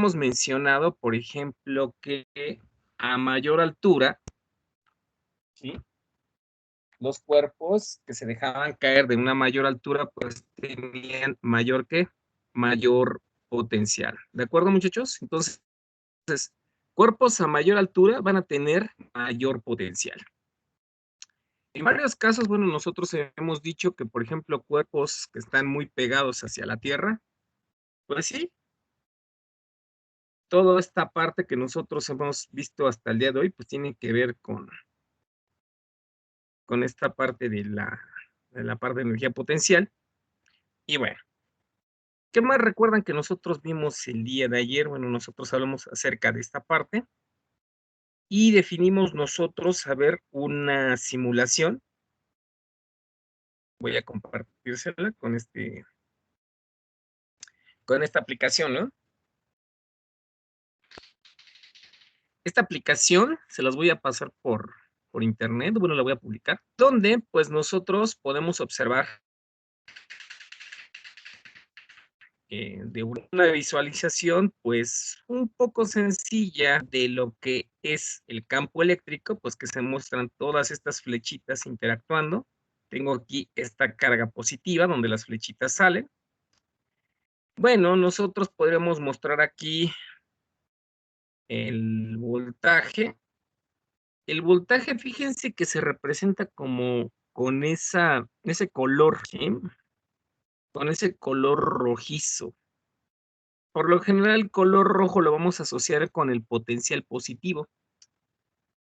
hemos mencionado, por ejemplo, que a mayor altura, ¿sí? Los cuerpos que se dejaban caer de una mayor altura, pues tenían mayor potencial. ¿De acuerdo, muchachos? Entonces, cuerpos a mayor altura van a tener mayor potencial. En varios casos, bueno, nosotros hemos dicho que, por ejemplo, cuerpos que están muy pegados hacia la Tierra, pues sí, toda esta parte que nosotros hemos visto hasta el día de hoy, pues tiene que ver con esta parte de la parte de energía potencial. Y bueno, ¿qué más recuerdan que nosotros vimos el día de ayer? Bueno, nosotros hablamos acerca de esta parte y definimos nosotros, a ver, una simulación. Voy a compartírsela con esta aplicación, ¿no? Esta aplicación se las voy a pasar por internet, bueno, la voy a publicar, donde pues nosotros podemos observar de una visualización pues un poco sencilla de lo que es el campo eléctrico, pues que se muestran todas estas flechitas interactuando. Tengo aquí esta carga positiva donde las flechitas salen. Bueno, nosotros podremos mostrar aquí el voltaje. El voltaje, fíjense que se representa como con ese color, ¿sí? Con ese color rojizo. Por lo general, el color rojo lo vamos a asociar con el potencial positivo.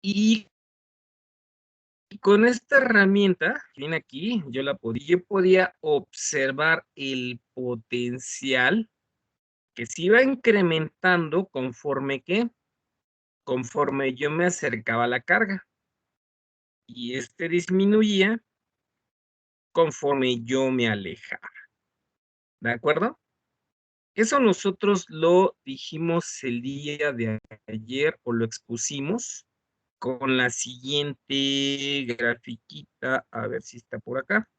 Y con esta herramienta, que viene aquí, yo podía observar el potencial que se iba incrementando conforme yo me acercaba a la carga. Y este disminuía conforme yo me alejaba. ¿De acuerdo? Eso nosotros lo dijimos el día de ayer o lo expusimos con la siguiente grafiquita, a ver si está por acá.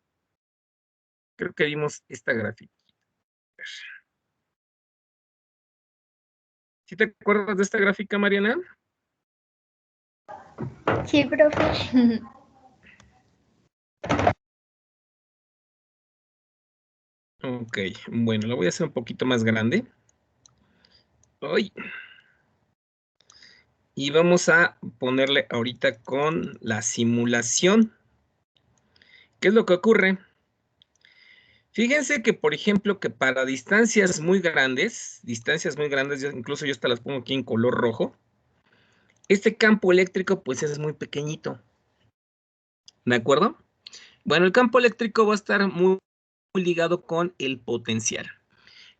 Creo que vimos esta grafiquita. ¿Sí te acuerdas de esta gráfica, Mariana? Sí, profe. Ok, bueno, lo voy a hacer un poquito más grande. Ay. Y vamos a ponerle ahorita con la simulación. ¿Qué es lo que ocurre? Fíjense que, por ejemplo, que para distancias muy grandes, incluso yo hasta las pongo aquí en color rojo, este campo eléctrico pues es muy pequeñito, ¿de acuerdo? Bueno, el campo eléctrico va a estar muy ligado con el potencial.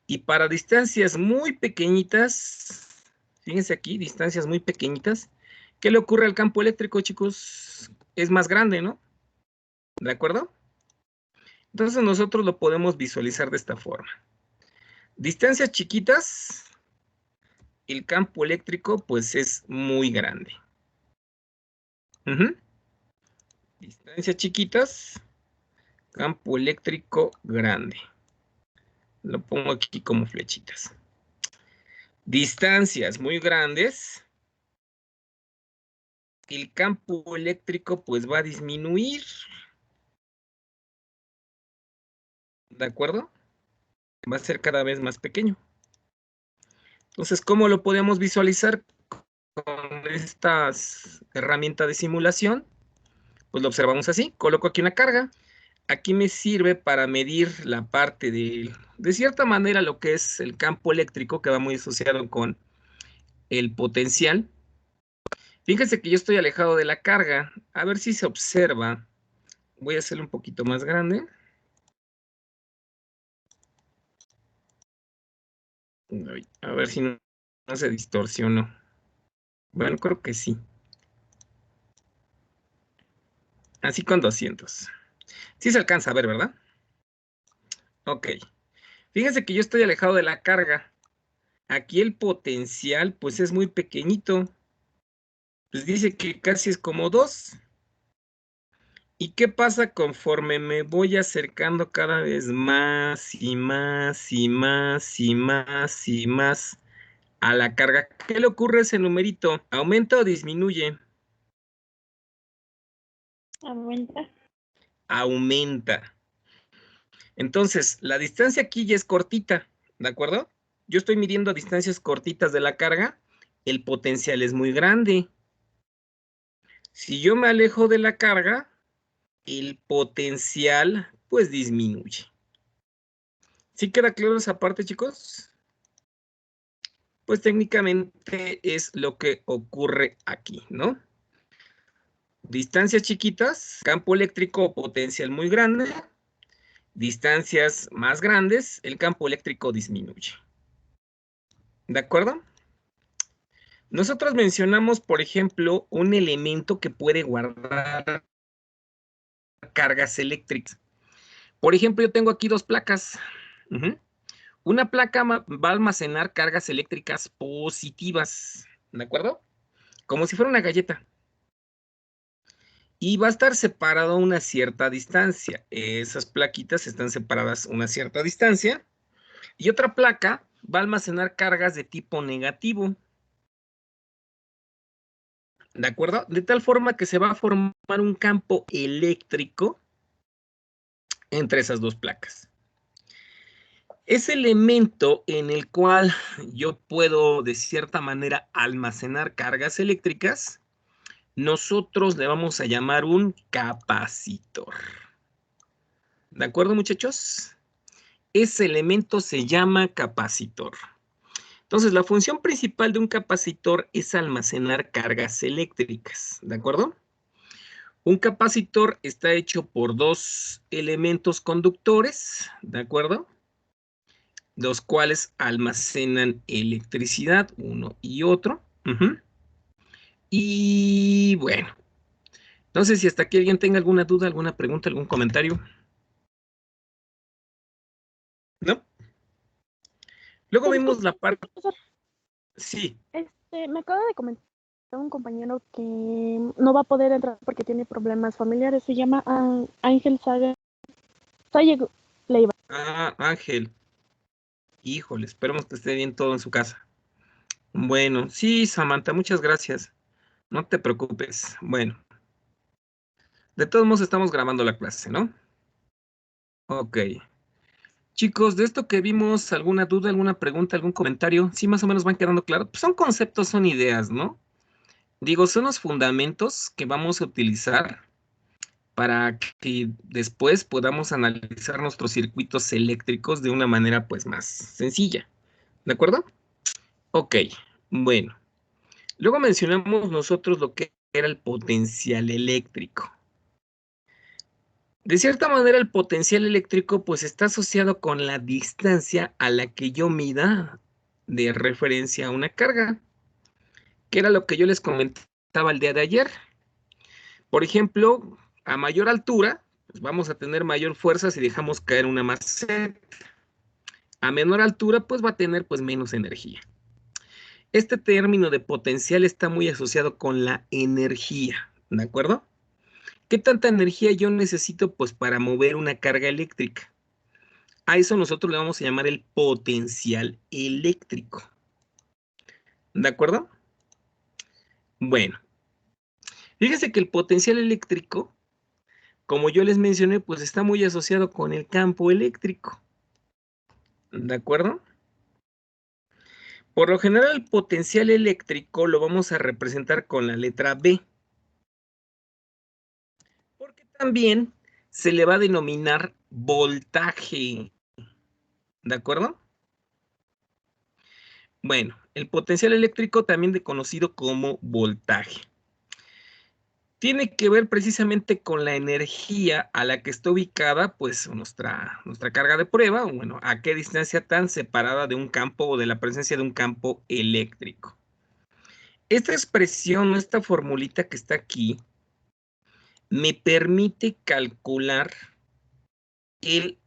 Y para distancias muy pequeñitas, fíjense aquí, distancias muy pequeñitas, ¿qué le ocurre al campo eléctrico, chicos? Es más grande, ¿no? ¿De acuerdo? Entonces nosotros lo podemos visualizar de esta forma. Distancias chiquitas, el campo eléctrico pues es muy grande. Distancias chiquitas, campo eléctrico grande. Lo pongo aquí como flechitas. Distancias muy grandes, el campo eléctrico pues va a disminuir. ¿De acuerdo? Va a ser cada vez más pequeño. Entonces, ¿cómo lo podemos visualizar con estas herramientas de simulación? Pues lo observamos así. Coloco aquí una carga. Aquí me sirve para medir la parte de cierta manera, lo que es el campo eléctrico, que va muy asociado con el potencial. Fíjense que yo estoy alejado de la carga. A ver si se observa. Voy a hacerlo un poquito más grande. A ver si no se distorsionó. Bueno, creo que sí. Así con 200. Sí se alcanza a ver, ¿verdad? Ok. Fíjense que yo estoy alejado de la carga. Aquí el potencial, pues es muy pequeñito. Pues dice que casi es como 2. ¿Y qué pasa conforme me voy acercando cada vez más y más y más y más y más a la carga. ¿Qué le ocurre a ese numerito? ¿Aumenta o disminuye? Aumenta. Aumenta. Entonces, la distancia aquí ya es cortita, ¿de acuerdo? Yo estoy midiendo a distancias cortitas de la carga, el potencial es muy grande. Si yo me alejo de la carga, el potencial pues disminuye. ¿Sí queda claro esa parte, chicos? Pues técnicamente es lo que ocurre aquí, ¿no? Distancias chiquitas, campo eléctrico, potencial muy grande. Distancias más grandes, el campo eléctrico disminuye. ¿De acuerdo? Nosotros mencionamos, por ejemplo, un elemento que puede guardar cargas eléctricas. Por ejemplo, yo tengo aquí dos placas. Una placa va a almacenar cargas eléctricas positivas, ¿de acuerdo? Como si fuera una galleta. Y va a estar separado a una cierta distancia. Esas plaquitas están separadas a una cierta distancia. Y otra placa va a almacenar cargas de tipo negativo. ¿De acuerdo? De tal forma que se va a formar un campo eléctrico entre esas dos placas. Ese elemento en el cual yo puedo, de cierta manera, almacenar cargas eléctricas, nosotros le vamos a llamar un capacitor. ¿De acuerdo, muchachos? Ese elemento se llama capacitor. Entonces, la función principal de un capacitor es almacenar cargas eléctricas. ¿De acuerdo? Un capacitor está hecho por dos elementos conductores, ¿de acuerdo? Los cuales almacenan electricidad, uno y otro. Y bueno, no sé si hasta aquí alguien tenga alguna duda, alguna pregunta, algún comentario. ¿No? Luego vimos la parte... Sí. Me acaba de comentar un compañero que no va a poder entrar porque tiene problemas familiares. Se llama Ángel Saga Leiva. Ah, Ángel. Híjole, esperemos que esté bien todo en su casa. Bueno, sí, Samantha, muchas gracias. No te preocupes. Bueno, de todos modos estamos grabando la clase, ¿no? Ok. Chicos, de esto que vimos, ¿alguna duda, alguna pregunta, algún comentario? ¿Sí más o menos van quedando claros? Pues son conceptos, son ideas, ¿no? Digo, son los fundamentos que vamos a utilizar para que después podamos analizar nuestros circuitos eléctricos de una manera pues más sencilla. ¿De acuerdo? Ok, bueno. Luego mencionamos nosotros lo que era el potencial eléctrico. De cierta manera, el potencial eléctrico pues está asociado con la distancia a la que yo mida de referencia a una carga, que era lo que yo les comentaba el día de ayer. Por ejemplo, a mayor altura, pues vamos a tener mayor fuerza si dejamos caer una maceta. A menor altura, pues va a tener pues menos energía. Este término de potencial está muy asociado con la energía, ¿de acuerdo? ¿Qué tanta energía yo necesito pues para mover una carga eléctrica? A eso nosotros le vamos a llamar el potencial eléctrico. ¿De acuerdo? Bueno, fíjense que el potencial eléctrico, como yo les mencioné, pues está muy asociado con el campo eléctrico. ¿De acuerdo? Por lo general, el potencial eléctrico lo vamos a representar con la letra B. Porque también se le va a denominar voltaje. ¿De acuerdo? Bueno, el potencial eléctrico también conocido como voltaje. Tiene que ver precisamente con la energía a la que está ubicada, pues, nuestra carga de prueba, o bueno, a qué distancia tan separada de un campo o de la presencia de un campo eléctrico. Esta expresión, esta formulita que está aquí, me permite calcular el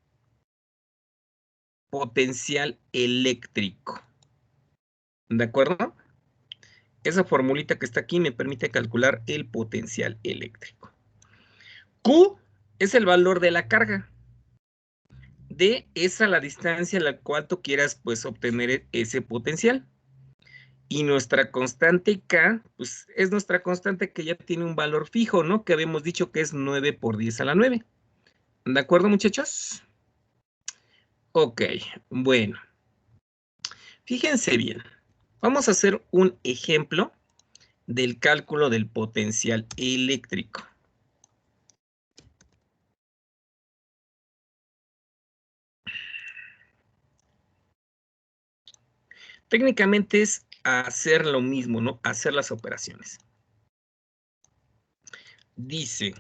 potencial eléctrico. ¿De acuerdo? Esa formulita que está aquí me permite calcular el potencial eléctrico. Q es el valor de la carga. D es a la distancia a la cual tú quieras pues obtener ese potencial. Y nuestra constante K, pues es nuestra constante que ya tiene un valor fijo, ¿no? Que habíamos dicho que es 9 por 10 a la 9. ¿De acuerdo, muchachos? Ok, bueno. Fíjense bien. Vamos a hacer un ejemplo del cálculo del potencial eléctrico. Técnicamente es hacer lo mismo, ¿no? Hacer las operaciones. Dice,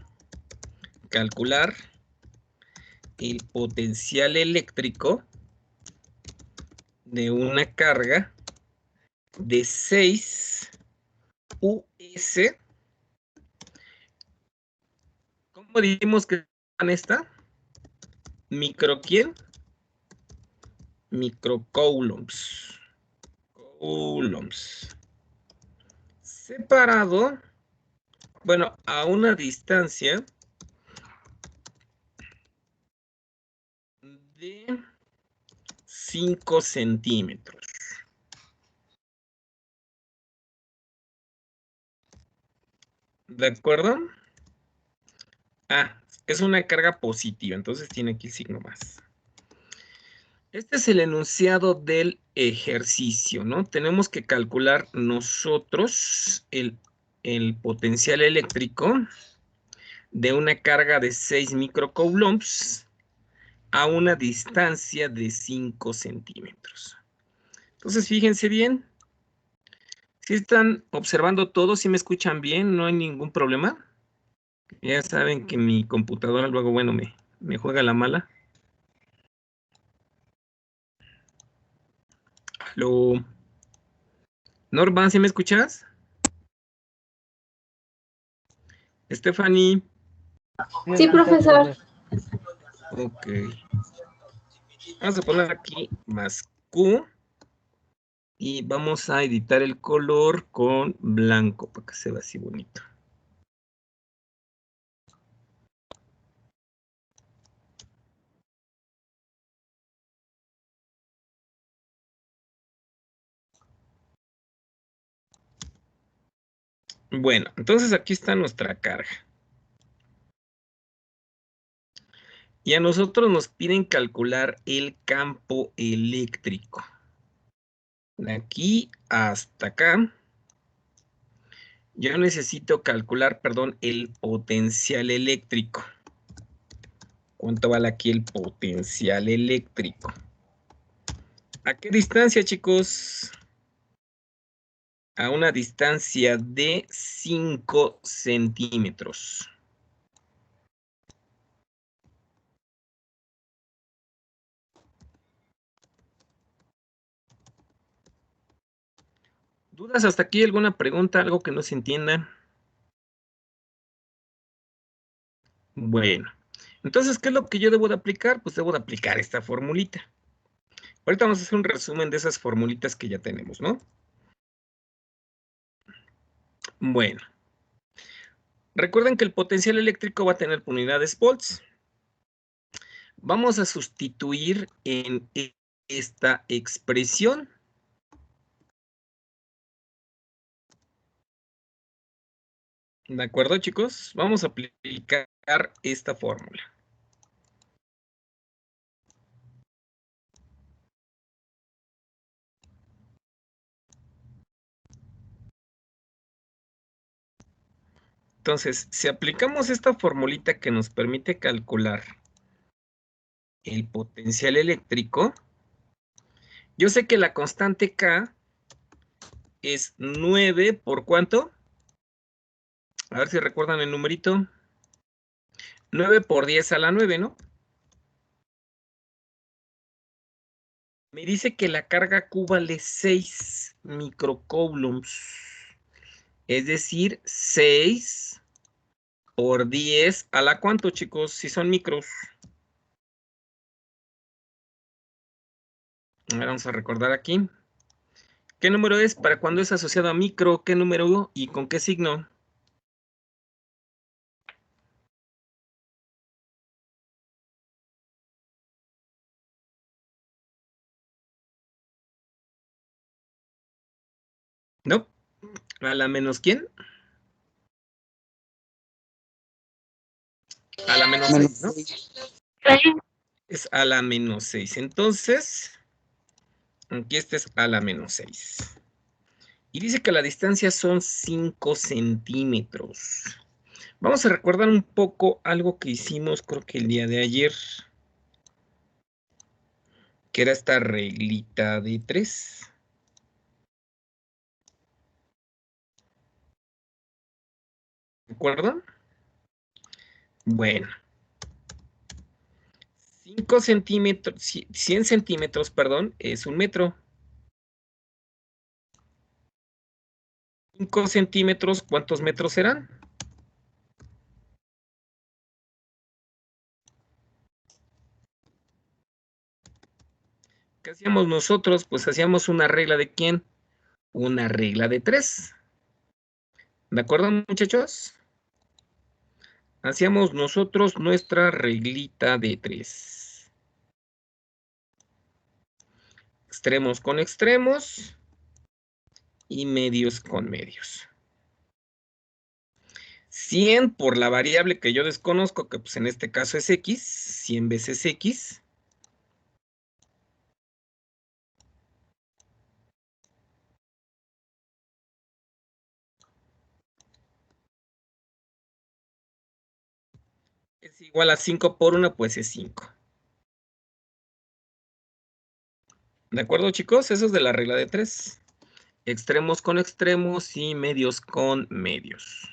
calcular el potencial eléctrico de una carga de 6 US. ¿Cómo dijimos que esta? ¿Quién? Microcoulombs. Coulombs. Separado, bueno, a una distancia de 5 centímetros. ¿De acuerdo? Ah, es una carga positiva, entonces tiene aquí signo más. Este es el enunciado del ejercicio, ¿no? Tenemos que calcular nosotros el potencial eléctrico de una carga de 6 microcoulombs a una distancia de 5 centímetros. Entonces, fíjense bien. Si están observando todo, si me escuchan bien, no hay ningún problema. Ya saben que mi computadora luego, bueno, me juega la mala. Aló. Norman, ¿sí me escuchas? Stephanie. Sí, profesor. Ok. Vamos a poner aquí más Q. Y vamos a editar el color con blanco para que se vea así bonito. Bueno, entonces aquí está nuestra carga. Y a nosotros nos piden calcular el campo eléctrico. De aquí hasta acá. Yo necesito calcular, perdón, el potencial eléctrico. ¿Cuánto vale aquí el potencial eléctrico? ¿A qué distancia, chicos? A una distancia de 5 centímetros. ¿Dudas hasta aquí? ¿Alguna pregunta? ¿Algo que no se entienda? Bueno, entonces, ¿qué es lo que yo debo de aplicar? Pues debo de aplicar esta formulita. Ahorita vamos a hacer un resumen de esas formulitas que ya tenemos, ¿no? Bueno, recuerden que el potencial eléctrico va a tener unidades volts. Vamos a sustituir en esta expresión. ¿De acuerdo, chicos? Vamos a aplicar esta fórmula. Entonces, si aplicamos esta formulita que nos permite calcular el potencial eléctrico, yo sé que la constante K es 9 por ¿cuánto? A ver si recuerdan el numerito. 9 por 10 a la 9, ¿no? Me dice que la carga Q vale 6 microcoulombs. Es decir, 6 por 10 a la ¿cuánto, chicos? Si son micros. Ahora vamos a recordar aquí. ¿Qué número es? Para cuando es asociado a micro, ¿qué número y con qué signo? No. ¿A la menos quién? A la menos 6, ¿no? Es a la menos 6. Entonces, aquí este es a la menos 6. Y dice que la distancia son 5 centímetros. Vamos a recordar un poco algo que hicimos, creo que el día de ayer, que era esta reglita de 3. ¿De acuerdo? Bueno. 5 centímetros, 100 centímetros, perdón, es 1 metro. 5 centímetros, ¿cuántos metros serán? ¿Qué hacíamos nosotros? Pues hacíamos una regla de ¿quién? Una regla de 3. ¿De acuerdo, muchachos? Hacíamos nosotros nuestra reglita de 3. Extremos con extremos y medios con medios. 100 por la variable que yo desconozco, que pues en este caso es x, 100 veces x. Es igual a 5 por 1, pues es 5. ¿De acuerdo, chicos? Eso es de la regla de 3. Extremos con extremos y medios con medios.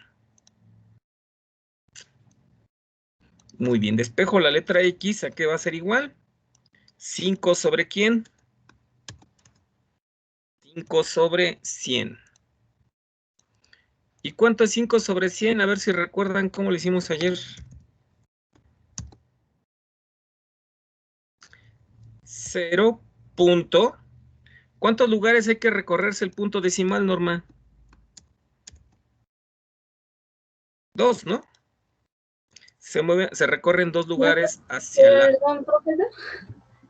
Muy bien, despejo la letra X, ¿a qué va a ser igual? 5 sobre ¿quién? 5 sobre 100. ¿Y cuánto es 5 sobre 100? A ver si recuerdan cómo lo hicimos ayer. 0. ¿Cuántos lugares hay que recorrerse el punto decimal, Norma? 2, ¿no? Se recorren 2 lugares hacia la... Perdón, profesor.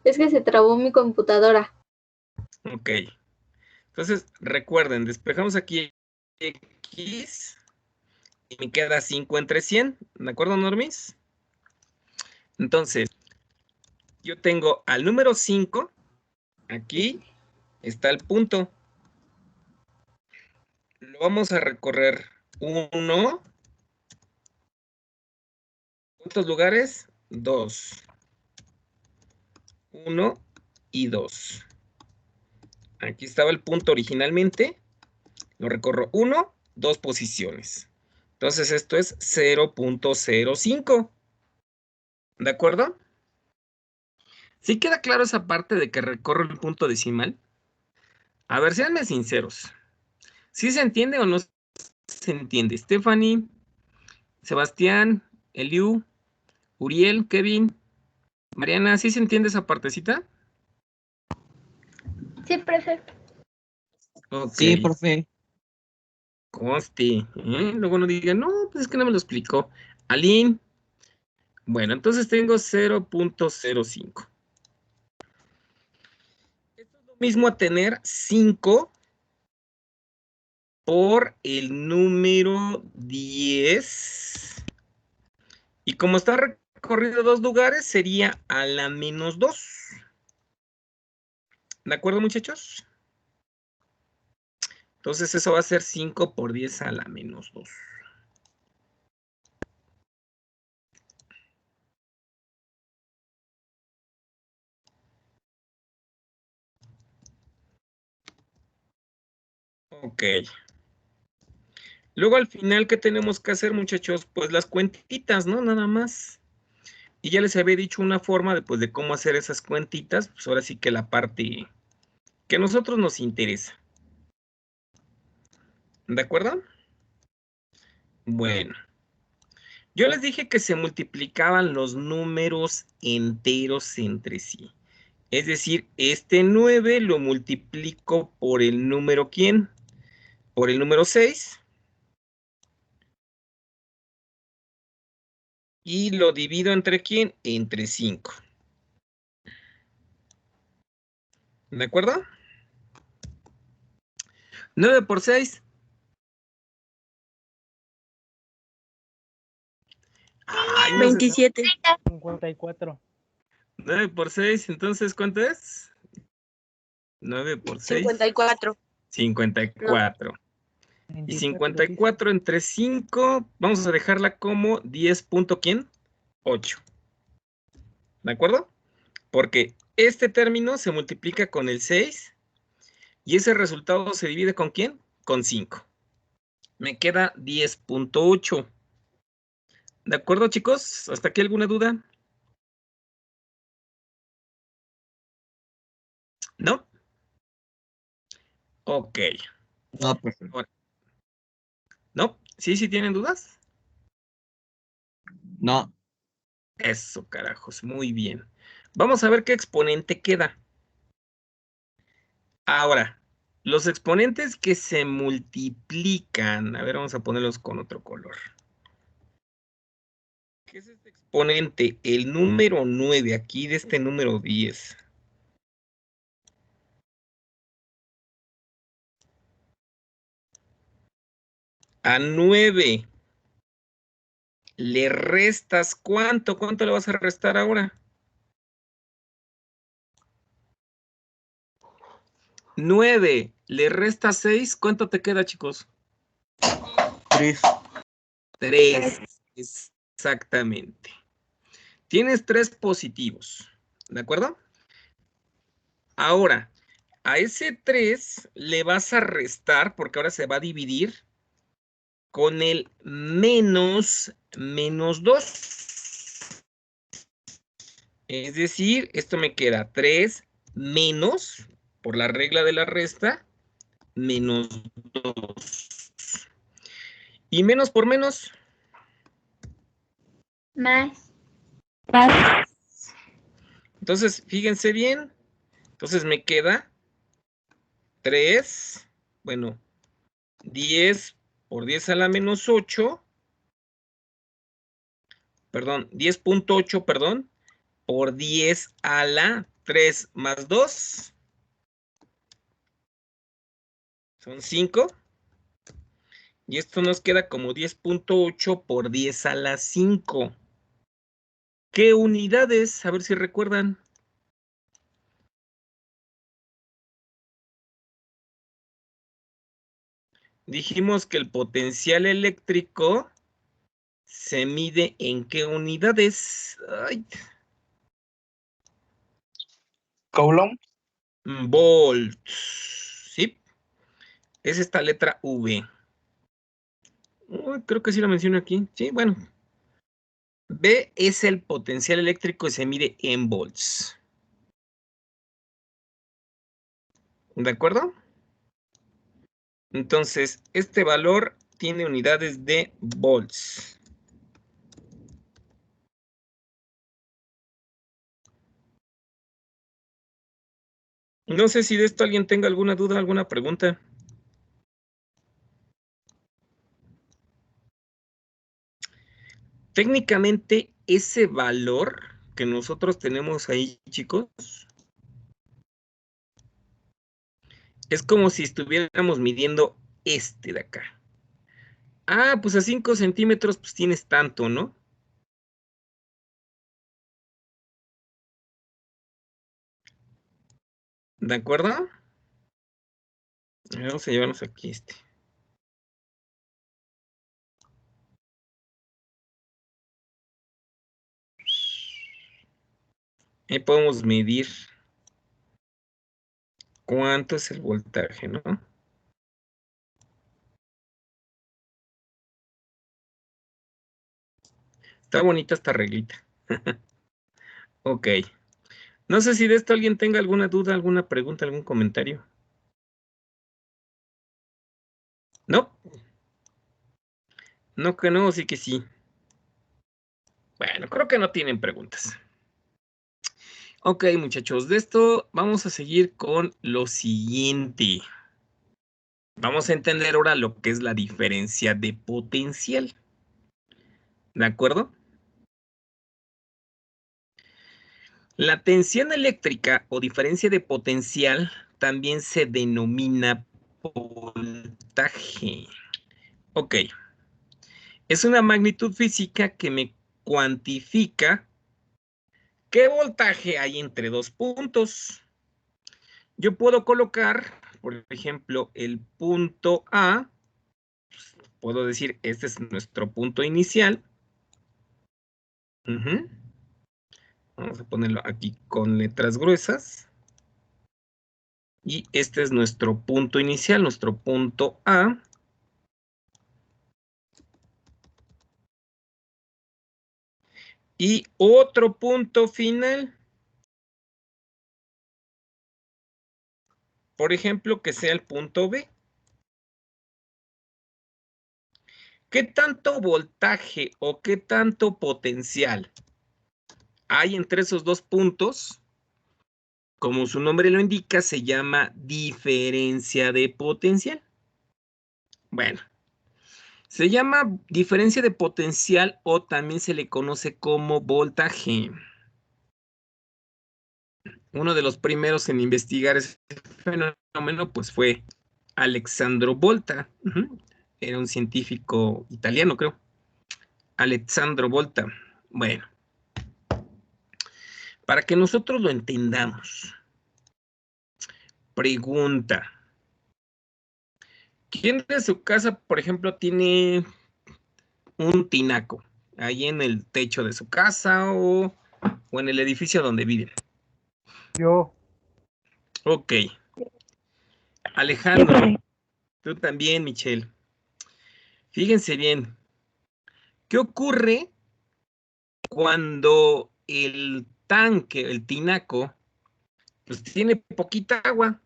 Es que se trabó mi computadora. Ok. Entonces, recuerden, despejamos aquí X y me queda 5 entre 100. ¿De acuerdo, Normis? Entonces, yo tengo al número 5. Aquí está el punto. Lo vamos a recorrer 1. ¿Cuántos lugares? 2. 1 y 2. Aquí estaba el punto originalmente. Lo recorro 1, 2 posiciones. Entonces esto es 0.05. ¿De acuerdo? ¿Sí queda claro esa parte de que recorro el punto decimal? A ver, seanme sinceros. ¿Sí se entiende o no se entiende? Stephanie, Sebastián, Eliu, Uriel, Kevin, Mariana, ¿sí se entiende esa partecita? Sí, profe. Ok. Sí, profe. Conste. Luego no digan, no, pues es que no me lo explicó. Aline. Bueno, entonces tengo 0.05. Esto es lo mismo a tener 5 por el número 10. Y como está recorrido 2 lugares, sería a la menos 2. ¿De acuerdo, muchachos? Entonces eso va a ser 5 por 10 a la menos 2. Ok. Luego al final, ¿qué tenemos que hacer, muchachos? Pues las cuentitas, ¿no? Nada más. Y ya les había dicho una forma de cómo hacer esas cuentitas. Pues ahora sí que la parte que a nosotros nos interesa. ¿De acuerdo? Bueno. Yo les dije que se multiplicaban los números enteros entre sí. Es decir, este 9 lo multiplico por el número ¿quién? Por el número 6. Y lo divido entre ¿quién? Entre 5. ¿De acuerdo? 9 por 6. Ay, no 27. 54. 9 por 6, entonces, ¿cuánto es? 9 por 6. 54. 54. Y 54 entre 5, vamos a dejarla como 10 punto, ¿quién? 8. ¿De acuerdo? Porque este término se multiplica con el 6 y ese resultado se divide ¿con quién? Con 5. Me queda 10.8. ¿De acuerdo, chicos? ¿Hasta aquí alguna duda? ¿No? Ok. No, profe. ¿No? ¿Sí tienen dudas? No. Eso, carajos, muy bien. Vamos a ver qué exponente queda. Ahora, los exponentes que se multiplican, a ver, vamos a ponerlos con otro color. ¿Qué es este exponente? El número 9, aquí de este número 10. A 9 le restas ¿cuánto? ¿Cuánto le vas a restar ahora? 9 le restas 6, ¿cuánto te queda, chicos? 3. 3, exactamente. Tienes 3 positivos, ¿de acuerdo? Ahora, a ese 3 le vas a restar, porque ahora se va a dividir, con el menos 2. Es decir, esto me queda 3 menos, por la regla de la resta, menos 2. ¿Y menos por menos? Más. Entonces, fíjense bien. Entonces me queda 3, bueno, 10 por 10 a la menos 8, perdón, 10.8, perdón, por 10 a la 3 más 2, son 5. Y esto nos queda como 10.8 por 10 a la 5. ¿Qué unidades? A ver si recuerdan. Dijimos que el potencial eléctrico se mide ¿en qué unidades? Ay. Coulomb. Volts. ¿Sí? Es esta letra V. Creo que sí la menciono aquí. Sí, bueno. V es el potencial eléctrico y se mide en volts. ¿De acuerdo? Entonces, este valor tiene unidades de volts. No sé si de esto alguien tenga alguna duda, alguna pregunta. Técnicamente, ese valor que nosotros tenemos ahí, chicos, es como si estuviéramos midiendo este de acá. Ah, pues a 5 centímetros, pues tienes tanto, ¿no? ¿De acuerdo? Vamos a llevarnos aquí este. Ahí podemos medir cuánto es el voltaje, ¿no? Está bonita esta reglita. Ok. No sé si de esto alguien tenga alguna duda, alguna pregunta, algún comentario. ¿No? No que no, sí que sí. Bueno, creo que no tienen preguntas. Ok, muchachos, de esto vamos a seguir con lo siguiente. Vamos a entender ahora lo que es la diferencia de potencial. ¿De acuerdo? La tensión eléctrica o diferencia de potencial también se denomina voltaje. Ok. Es una magnitud física que me cuantifica qué voltaje hay entre dos puntos. Yo puedo colocar, por ejemplo, el punto A. Puedo decir, este es nuestro punto inicial. Vamos a ponerlo aquí con letras gruesas. Y este es nuestro punto inicial, nuestro punto A. Y otro punto final. Por ejemplo, que sea el punto B. ¿Qué tanto voltaje o qué tanto potencial hay entre esos dos puntos? Como su nombre lo indica, se llama diferencia de potencial. Bueno, se llama diferencia de potencial o también se le conoce como voltaje. Uno de los primeros en investigar ese fenómeno pues fue Alessandro Volta. Era un científico italiano, creo. Alessandro Volta. Bueno, para que nosotros lo entendamos. Pregunta. ¿Quién de su casa, por ejemplo, tiene un tinaco ahí en el techo de su casa o en el edificio donde viven? Yo. Ok. Alejandro, tú también, Michelle. Fíjense bien. ¿Qué ocurre cuando el tanque, el tinaco, pues tiene poquita agua,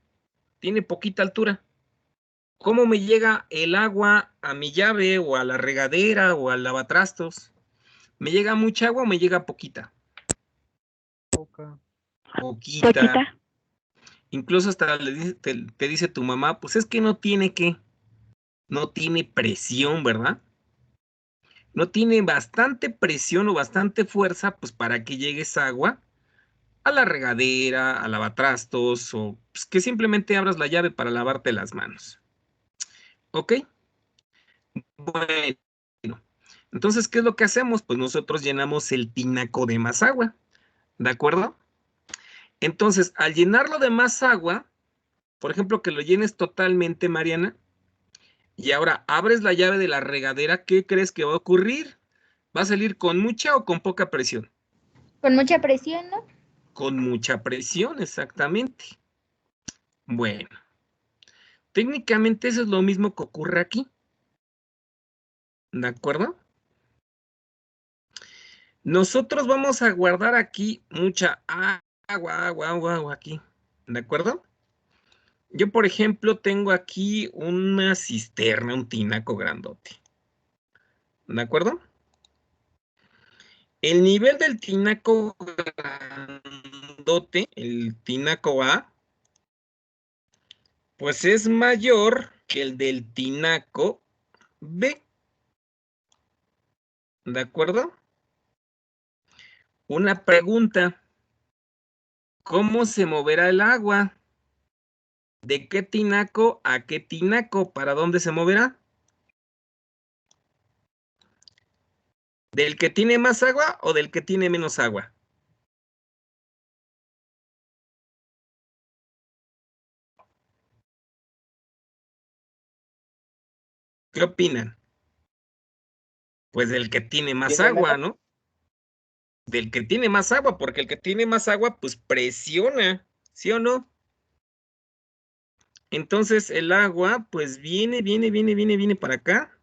tiene poquita altura? ¿Cómo me llega el agua a mi llave o a la regadera o al lavatrastos? ¿Me llega mucha agua o me llega poquita? Poca. Poquita. Incluso hasta te dice tu mamá, pues es que no tiene presión, ¿verdad? No tiene bastante presión o bastante fuerza, pues para que llegue esa agua a la regadera, al lavatrastos, o pues, que simplemente abras la llave para lavarte las manos. ¿Ok? Bueno, entonces, ¿qué es lo que hacemos? Pues nosotros llenamos el tinaco de más agua, ¿de acuerdo? Entonces, al llenarlo de más agua, por ejemplo, que lo llenes totalmente, Mariana, y ahora abres la llave de la regadera, ¿qué crees que va a ocurrir? ¿Va a salir con mucha o con poca presión? Con mucha presión, ¿no? Con mucha presión, exactamente. Bueno, técnicamente eso es lo mismo que ocurre aquí. ¿De acuerdo? Nosotros vamos a guardar aquí mucha agua aquí. ¿De acuerdo? Yo, por ejemplo, tengo aquí una cisterna, un tinaco grandote. ¿De acuerdo? El nivel del tinaco grandote, el tinaco A, pues es mayor que el del tinaco B. ¿De acuerdo? Una pregunta. ¿Cómo se moverá el agua? ¿De qué tinaco a qué tinaco? ¿Para dónde se moverá? ¿Del que tiene más agua o del que tiene menos agua? ¿Qué opinan? Pues del que tiene más agua, ¿no? Del que tiene más agua, porque el que tiene más agua, pues presiona, ¿sí o no? Entonces el agua, pues viene para acá.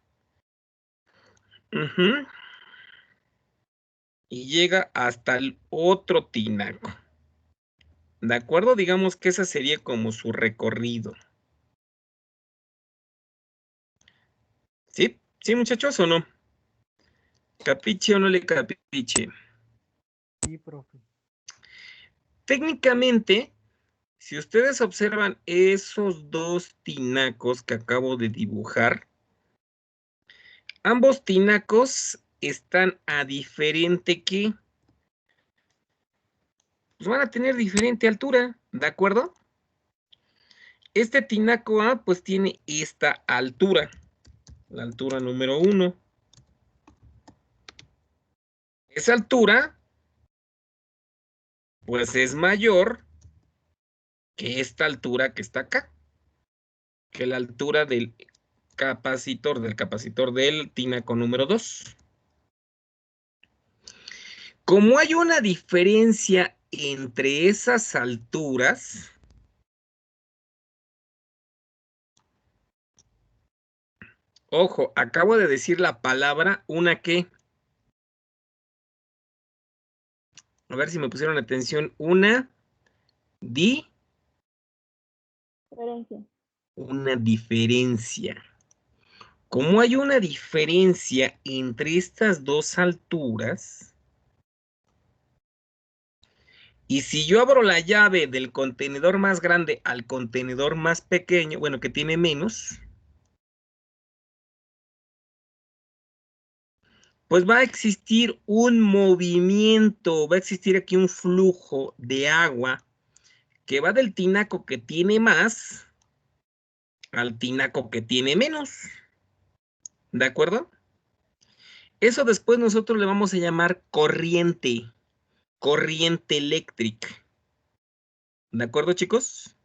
Y llega hasta el otro tinaco. ¿De acuerdo? Digamos que ese sería como su recorrido. ¿Sí? ¿Sí, muchachos, o no? ¿Capiche o no le capiche? Sí, profe. Técnicamente, si ustedes observan esos dos tinacos que acabo de dibujar, ambos tinacos están a diferente que, pues van a tener diferente altura, ¿de acuerdo? Este tinaco A pues tiene esta altura, la altura número 1. Esa altura pues es mayor que esta altura que está acá, que la altura del capacitor del tinaco número 2. Como hay una diferencia entre esas alturas, ojo, acabo de decir la palabra una que, a ver si me pusieron atención, una diferencia. Como hay una diferencia entre estas dos alturas, y si yo abro la llave del contenedor más grande al contenedor más pequeño, bueno, que tiene menos, pues va a existir un movimiento, va a existir aquí un flujo de agua que va del tinaco que tiene más al tinaco que tiene menos. ¿De acuerdo? Eso después nosotros le vamos a llamar corriente eléctrica. ¿De acuerdo, chicos?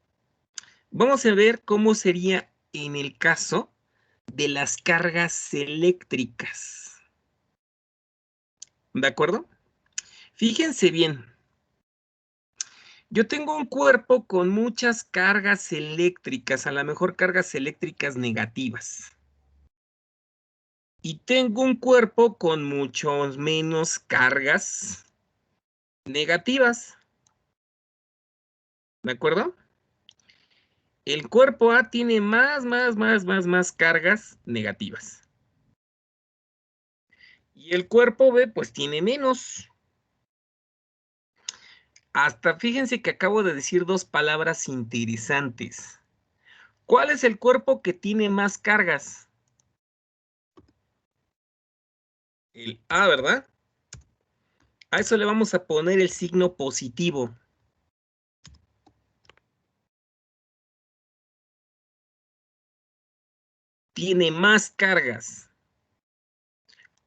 Vamos a ver cómo sería en el caso de las cargas eléctricas. ¿De acuerdo? Fíjense bien. Yo tengo un cuerpo con muchas cargas eléctricas, a lo mejor cargas eléctricas negativas. Y tengo un cuerpo con muchos menos cargas negativas. ¿De acuerdo? El cuerpo A tiene más cargas negativas. Y el cuerpo B, pues tiene menos. Hasta fíjense que acabo de decir dos palabras interesantes. ¿Cuál es el cuerpo que tiene más cargas? El A, ¿verdad? A eso le vamos a poner el signo positivo. Tiene más cargas.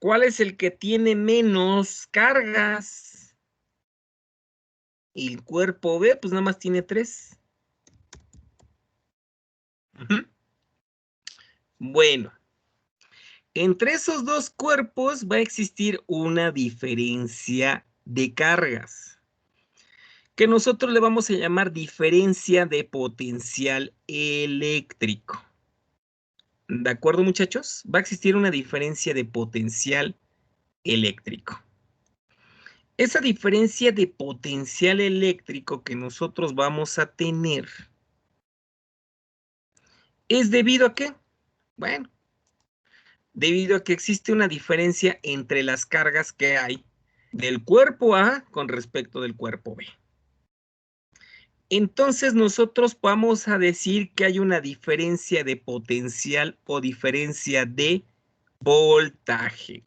¿Cuál es el que tiene menos cargas? El cuerpo B, pues nada más tiene 3. Bueno, entre esos dos cuerpos va a existir una diferencia de cargas, que nosotros le vamos a llamar diferencia de potencial eléctrico. ¿De acuerdo, muchachos? Va a existir una diferencia de potencial eléctrico. Esa diferencia de potencial eléctrico que nosotros vamos a tener es debido a qué? Bueno, debido a que existe una diferencia entre las cargas que hay del cuerpo A con respecto del cuerpo B. Entonces nosotros vamos a decir que hay una diferencia de potencial o diferencia de voltaje.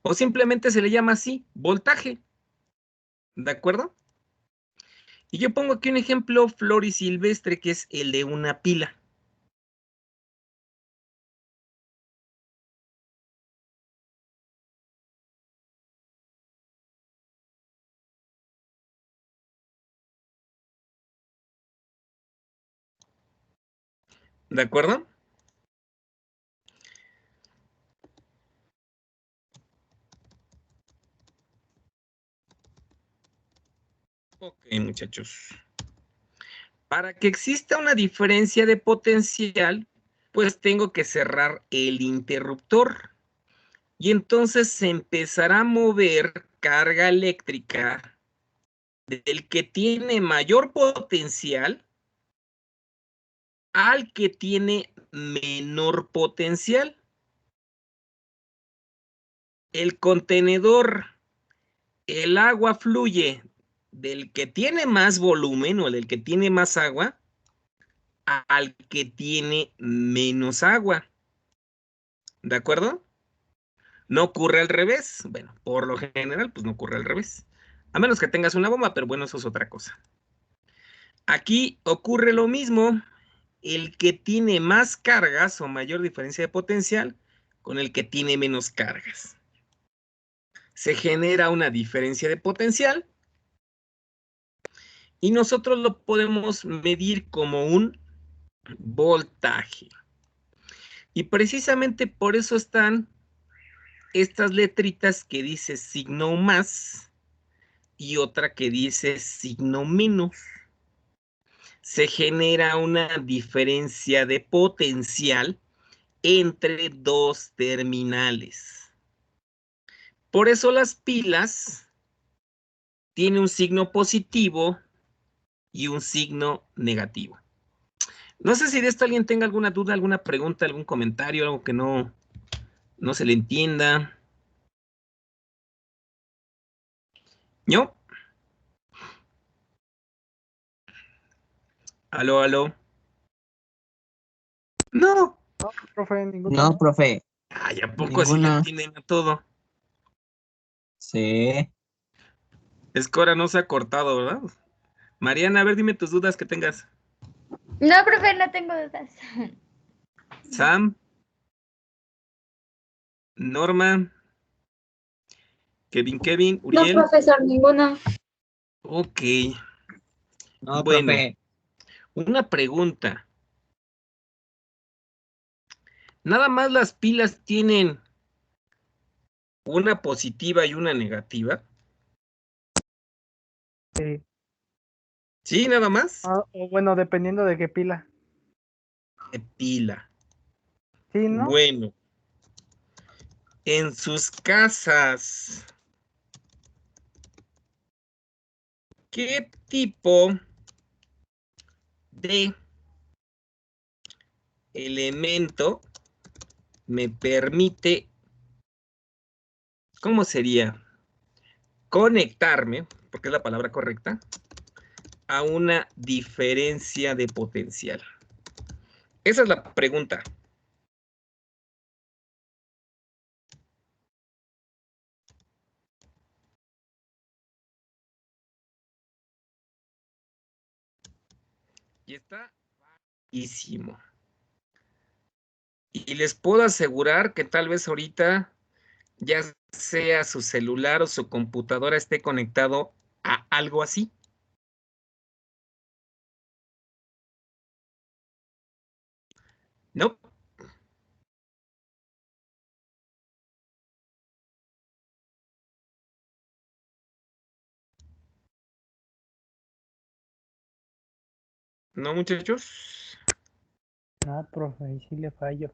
O simplemente se le llama así, voltaje. ¿De acuerdo? Y yo pongo aquí un ejemplo florisilvestre que es el de una pila. ¿De acuerdo? Ok, muchachos. Para que exista una diferencia de potencial, pues tengo que cerrar el interruptor. Y entonces se empezará a mover carga eléctrica del que tiene mayor potencial al que tiene menor potencial. El contenedor, el agua fluye del que tiene más volumen o del que tiene más agua al que tiene menos agua. ¿De acuerdo? No ocurre al revés. Bueno, por lo general, pues no ocurre al revés. A menos que tengas una bomba, pero bueno, eso es otra cosa. Aquí ocurre lo mismo. el que tiene más cargas o mayor diferencia de potencial con el que tiene menos cargas. Se genera una diferencia de potencial y nosotros lo podemos medir como un voltaje. Y precisamente por eso están estas letritas que dice signo más y otra que dice signo menos. Se genera una diferencia de potencial entre dos terminales. Por eso las pilas tienen un signo positivo y un signo negativo. No sé si de esto alguien tenga alguna duda, alguna pregunta, algún comentario, algo que no se le entienda. ¿No? Aló, aló. No. No, profe, ninguna. No, profe. Ay, ¿a poco así le Ninguna. entienden a todo? Sí. Es que ahora no se ha cortado, ¿verdad? Mariana, a ver, dime tus dudas que tengas. No, profe, no tengo dudas. Sam. Norma. Kevin, No, Uriel. profesor, ninguna. Ok. No, Bueno, profe. una pregunta. ¿Nada más las pilas tienen una positiva y una negativa? Sí. ¿Sí, nada más? O bueno, dependiendo de qué pila. De pila. Sí, ¿no? Bueno. En sus casas, ¿qué tipo de elemento me permite, ¿cómo sería? Conectarme, porque es la palabra correcta, a una diferencia de potencial. Esa es la pregunta. Y está facilísimo. Y les puedo asegurar que tal vez ahorita ya sea su celular o su computadora esté conectado a algo así. ¿No? ¿No, muchachos? No, profe, ahí sí le fallo.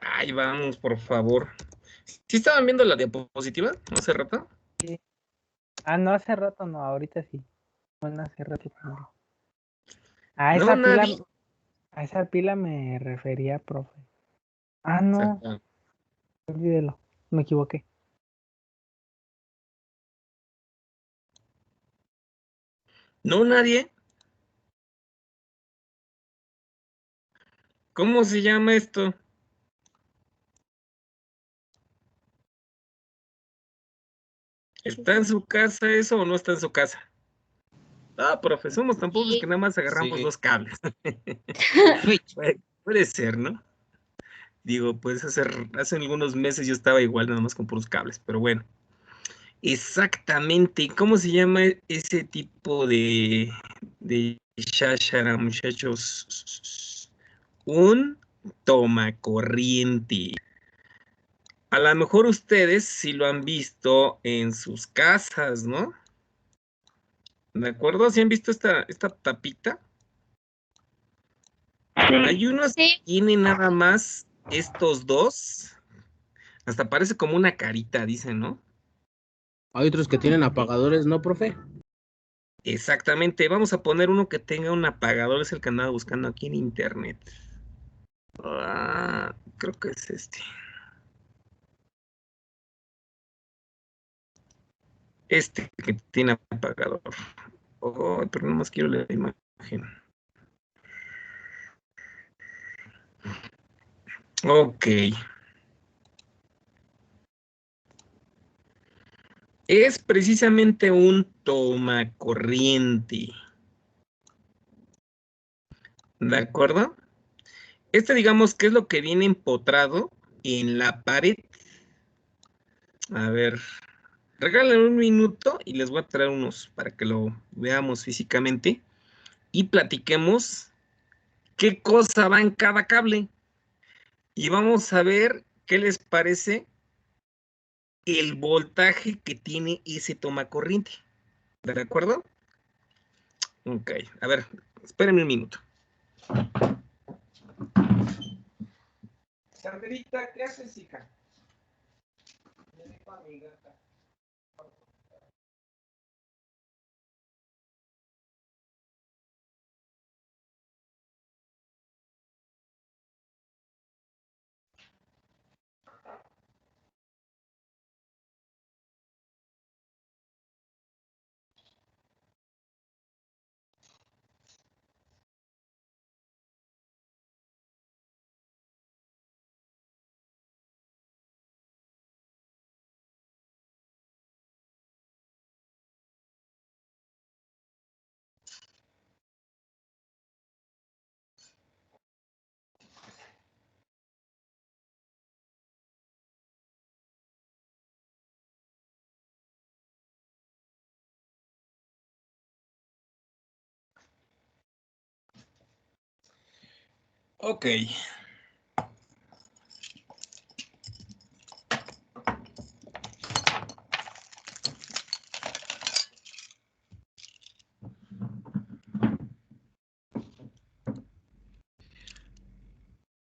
Ay, vamos, por favor. ¿Sí estaban viendo la diapositiva hace rato? Sí. Ah, no, hace rato no, ahorita sí. Bueno, hace rato también. A No, esa pila, nadie. a esa pila me refería, profe. Ah, no, olvídelo, me equivoqué. No, nadie. ¿Cómo se llama esto? ¿Está en su casa eso o no está en su casa? Ah, profe, somos tan pobres que nada más agarramos Sí. dos cables. Switch. Puede ser, ¿no? Digo, pues hace algunos meses yo estaba igual, nada más con puros cables, pero bueno. Exactamente. ¿Cómo se llama ese tipo de cháchara, muchachos? Un tomacorriente. A lo mejor ustedes sí lo han visto en sus casas, ¿no? ¿De acuerdo? ¿Sí han visto esta tapita? Hay unos que Sí. tienen nada más estos dos. Hasta parece como una carita, dicen, ¿no? Hay otros que tienen apagadores, ¿no, profe? Exactamente. Vamos a poner uno que tenga un apagador. Es el que andaba buscando aquí en internet. Creo que es este. Este que tiene apagador. Oh, pero no más quiero la imagen. Ok. Es precisamente un tomacorriente. ¿De acuerdo? Digamos que es lo que viene empotrado en la pared. A ver, regálame un minuto y les voy a traer unos para que lo veamos físicamente y platiquemos qué cosa va en cada cable. Y vamos a ver qué les parece el voltaje que tiene ese tomacorriente. ¿De acuerdo? Ok, a ver, espérenme un minuto. Sandrita, ¿qué haces, hija? Me dejo a mi gata. Ok.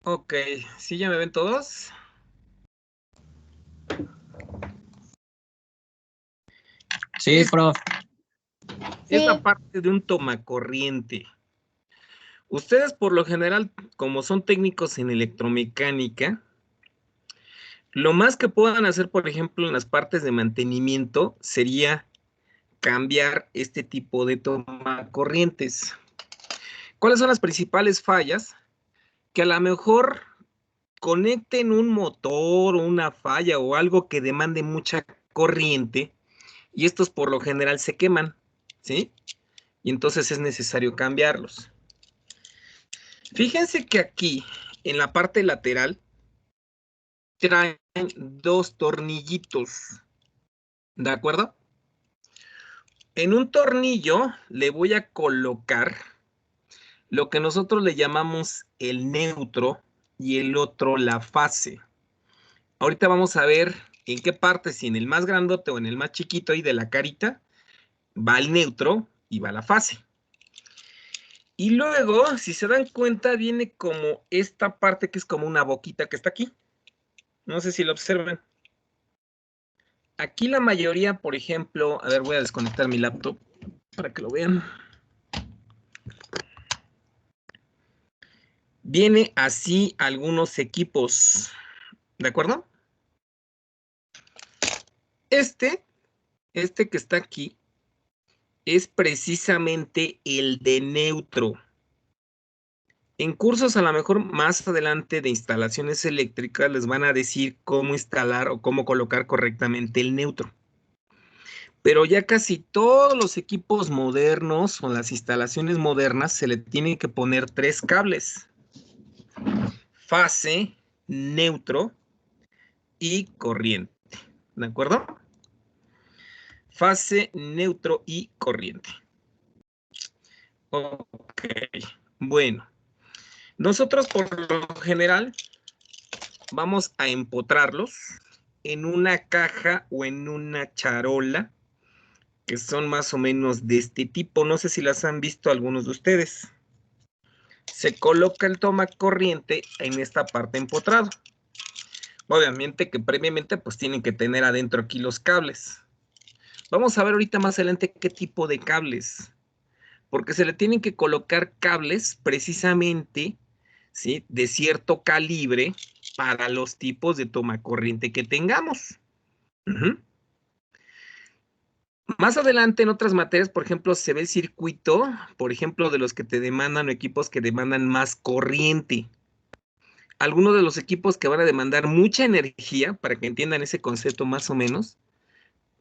Ok, ¿sí ya me ven todos? Sí, profe. Es la parte de un tomacorriente. Ustedes por lo general, como son técnicos en electromecánica, lo más que puedan hacer, por ejemplo, en las partes de mantenimiento, sería cambiar este tipo de tomacorrientes. ¿Cuáles son las principales fallas? Que a lo mejor conecten un motor o una falla o algo que demande mucha corriente y estos por lo general se queman, ¿sí? Y entonces es necesario cambiarlos. Fíjense que aquí, en la parte lateral, traen dos tornillitos, ¿de acuerdo? En un tornillo le voy a colocar lo que nosotros le llamamos el neutro y el otro la fase. Ahorita vamos a ver en qué parte, si en el más grandote o en el más chiquito ahí de la carita, va el neutro y va la fase. Y luego, si se dan cuenta, viene como esta parte que es como una boquita que está aquí. No sé si lo observan. Aquí la mayoría, por ejemplo, a ver, voy a desconectar mi laptop para que lo vean. Viene así algunos equipos, ¿de acuerdo? Este que está aquí, es precisamente el de neutro. En cursos a lo mejor más adelante de instalaciones eléctricas les van a decir cómo instalar o cómo colocar correctamente el neutro. Pero ya casi todos los equipos modernos o las instalaciones modernas se le tienen que poner 3 cables. Fase, neutro y corriente. ¿De acuerdo? Fase, neutro y corriente. Ok, bueno. Nosotros por lo general vamos a empotrarlos en una caja o en una charola que son más o menos de este tipo. No sé si las han visto algunos de ustedes. Se coloca el tomacorriente en esta parte empotrado. Obviamente que previamente pues tienen que tener adentro aquí los cables. Vamos a ver ahorita más adelante qué tipo de cables. Porque se le tienen que colocar cables precisamente, ¿sí?, de cierto calibre para los tipos de tomacorriente que tengamos. Más adelante en otras materias, por ejemplo, se ve el circuito, por ejemplo, de los que te demandan o equipos que demandan más corriente. Algunos de los equipos que van a demandar mucha energía, para que entiendan ese concepto más o menos,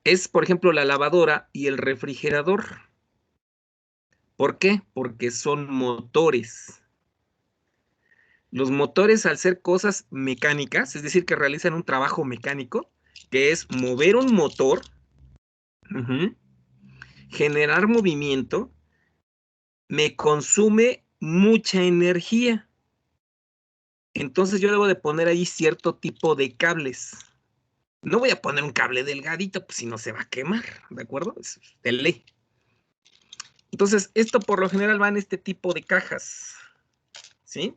es, por ejemplo, la lavadora y el refrigerador. ¿Por qué? Porque son motores, Los motores, al ser cosas mecánicas, es decir, que realizan un trabajo mecánico, que es mover un motor, generar movimiento, me consume mucha energía. Entonces yo debo de poner ahí cierto tipo de cables. No voy a poner un cable delgadito, pues si no se va a quemar, ¿de acuerdo? Es de ley. Entonces, esto por lo general va en este tipo de cajas, ¿sí?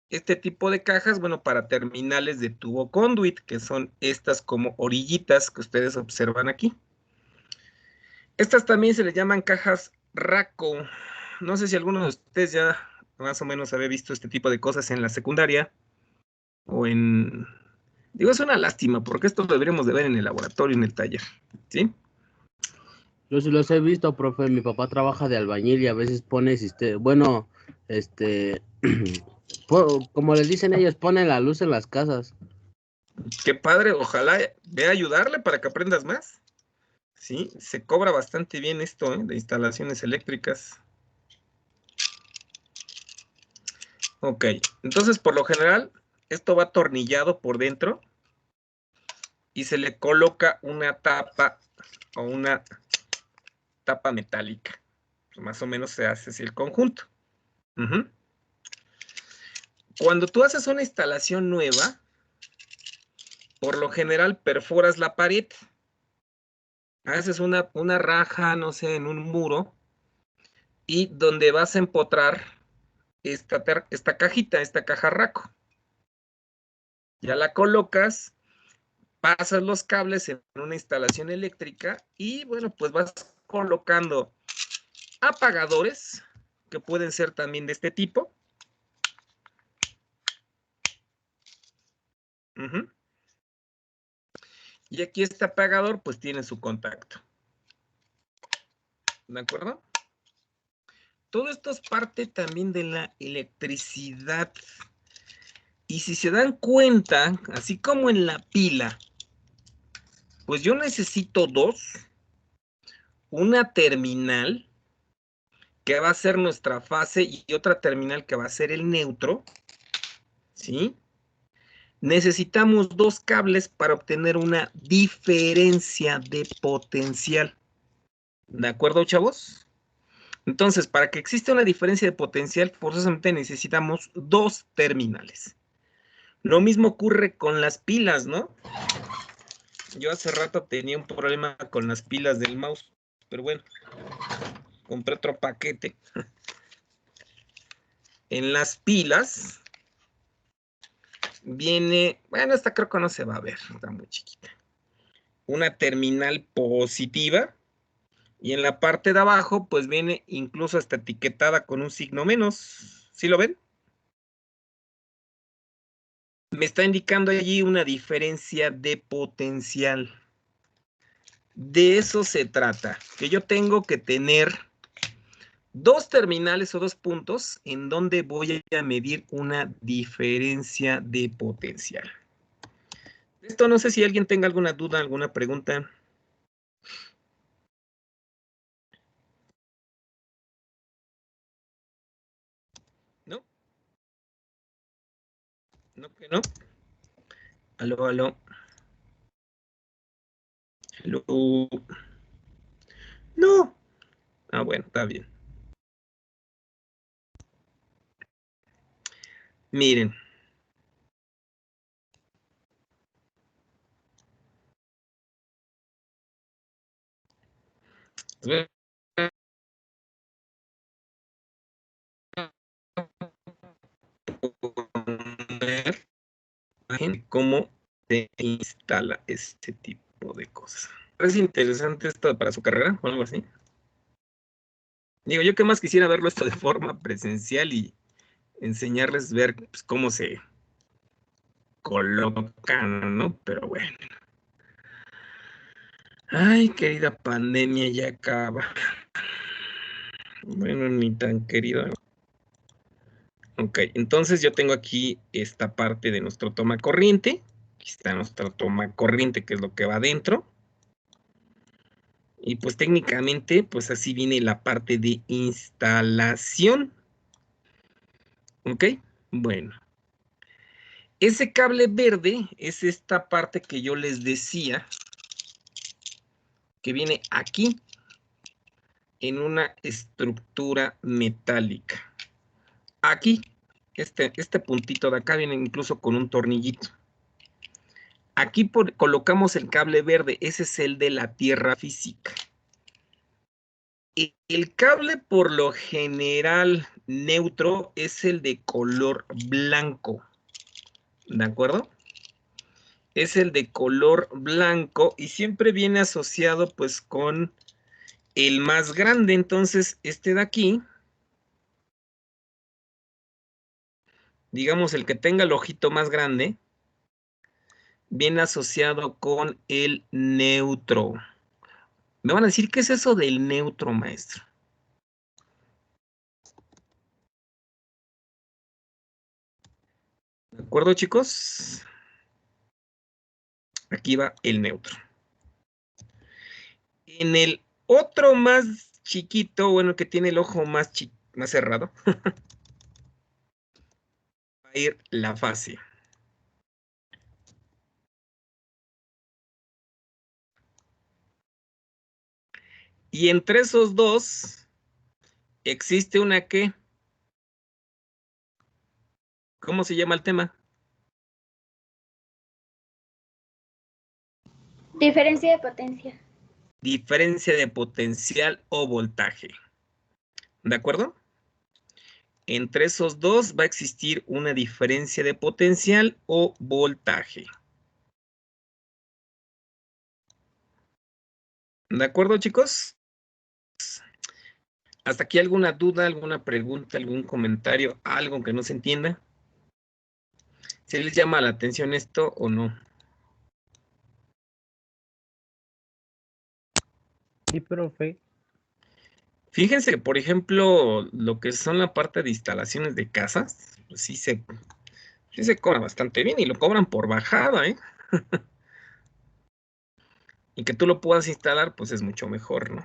Este tipo de cajas, bueno, para terminales de tubo conduit, que son estas como orillitas que ustedes observan aquí. Estas también se les llaman cajas RACO. No sé si alguno de ustedes ya más o menos había visto este tipo de cosas en la secundaria o en... Digo, es una lástima, porque esto lo deberíamos de ver en el laboratorio, en el taller, ¿sí? Yo sí los he visto, profe. Mi papá trabaja de albañil y a veces pone, bueno, como les dicen ellos, ponen la luz en las casas. Qué padre, ojalá ve a ayudarle para que aprendas más. Sí, se cobra bastante bien esto, de instalaciones eléctricas. Ok, entonces por lo general, esto va atornillado por dentro y se le coloca una tapa o una tapa metálica. Más o menos se hace así el conjunto. Cuando tú haces una instalación nueva, por lo general perforas la pared. Haces una raja, no sé, en un muro, y donde vas a empotrar esta cajita, esta caja RACO. Ya la colocas, pasas los cables en una instalación eléctrica y, bueno, pues vas colocando apagadores, que pueden ser también de este tipo. Y aquí este apagador, pues tiene su contacto. ¿De acuerdo? Todo esto es parte también de la electricidad. Y si se dan cuenta, así como en la pila, pues yo necesito dos. Una terminal, que va a ser nuestra fase, y otra terminal que va a ser el neutro, ¿sí? Necesitamos dos cables para obtener una diferencia de potencial. ¿De acuerdo, chavos? Entonces, para que exista una diferencia de potencial, forzosamente necesitamos dos terminales. Lo mismo ocurre con las pilas, ¿no? Yo hace rato tenía un problema con las pilas del mouse, pero bueno, compré otro paquete. En las pilas viene, bueno, esta creo que no se va a ver, está muy chiquita. Una terminal positiva, y en la parte de abajo, pues viene incluso hasta etiquetada con un signo menos. ¿Sí lo ven? Me está indicando allí una diferencia de potencial. De eso se trata, que yo tengo que tener dos terminales o dos puntos en donde voy a medir una diferencia de potencial. Esto no sé si alguien tenga alguna duda, alguna pregunta. ¿No? ¿No que no? Aló, aló. Aló. No. Ah, bueno, está bien. Miren. Cómo se instala este tipo de cosas. ¿Es interesante esto para su carrera o algo así? Digo, yo que más quisiera verlo esto de forma presencial y enseñarles a ver pues, cómo se colocan, ¿no? Pero bueno. Ay, querida pandemia, ya acaba. Bueno, ni tan querida. Ok, entonces yo tengo aquí esta parte de nuestro toma corriente. Aquí está nuestra toma corriente, que es lo que va adentro. Y pues técnicamente, pues así viene la parte de instalación. ¿Ok? Bueno. Ese cable verde es esta parte que yo les decía, que viene aquí, en una estructura metálica. Aquí, este puntito de acá viene incluso con un tornillito. Aquí colocamos el cable verde, ese es el de la tierra física. El cable por lo general neutro es el de color blanco, ¿de acuerdo? Es el de color blanco y siempre viene asociado pues con el más grande. Entonces este de aquí, digamos el que tenga el ojito más grande, viene asociado con el neutro. Me van a decir, ¿qué es eso del neutro, maestro? ¿De acuerdo, chicos? Aquí va el neutro. En el otro más chiquito, bueno, que tiene el ojo más cerrado, va a ir la fase. Y entre esos dos, existe una que, ¿cómo se llama el tema? Diferencia de potencia. Diferencia de potencial o voltaje. ¿De acuerdo? Entre esos dos va a existir una diferencia de potencial o voltaje. ¿De acuerdo, chicos? ¿Hasta aquí alguna duda, alguna pregunta, algún comentario, algo que no se entienda? ¿Se les llama la atención esto o no? Sí, profe. Fíjense que, por ejemplo, lo que son la parte de instalaciones de casas, pues sí se cobra bastante bien y lo cobran por bajada, ¿eh? Y que tú lo puedas instalar, pues es mucho mejor, ¿no?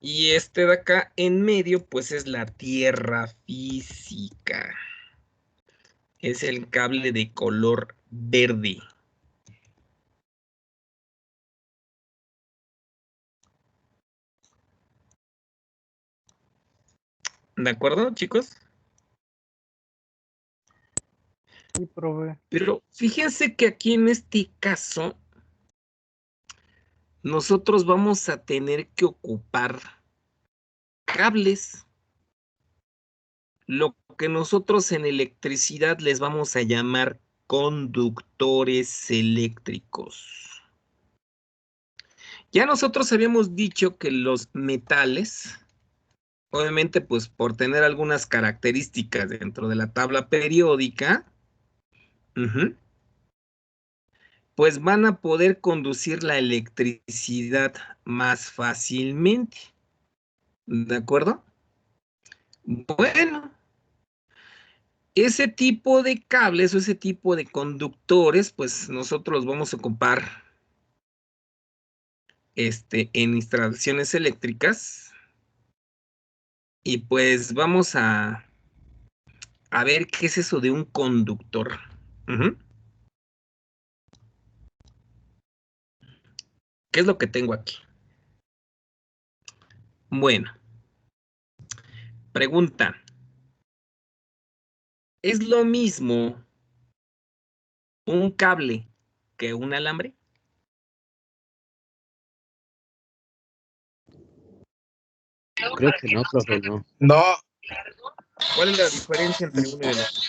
Y este de acá en medio, pues es la tierra física. Es el cable de color verde. ¿De acuerdo, chicos? Sí, profe. Pero fíjense que aquí en este caso, nosotros vamos a tener que ocupar cables. Lo que nosotros en electricidad les vamos a llamar conductores eléctricos. Ya nosotros habíamos dicho que los metales, obviamente pues por tener algunas características dentro de la tabla periódica, pues van a poder conducir la electricidad más fácilmente. ¿De acuerdo? Bueno, ese tipo de cables o ese tipo de conductores, pues nosotros los vamos a ocupar en instalaciones eléctricas. Y pues vamos a ver qué es eso de un conductor. ¿Qué es lo que tengo aquí? Bueno, pregunta. ¿Es lo mismo un cable que un alambre? Creo que no, profe, no. No, ¿Cuál es la diferencia entre uno y el otro?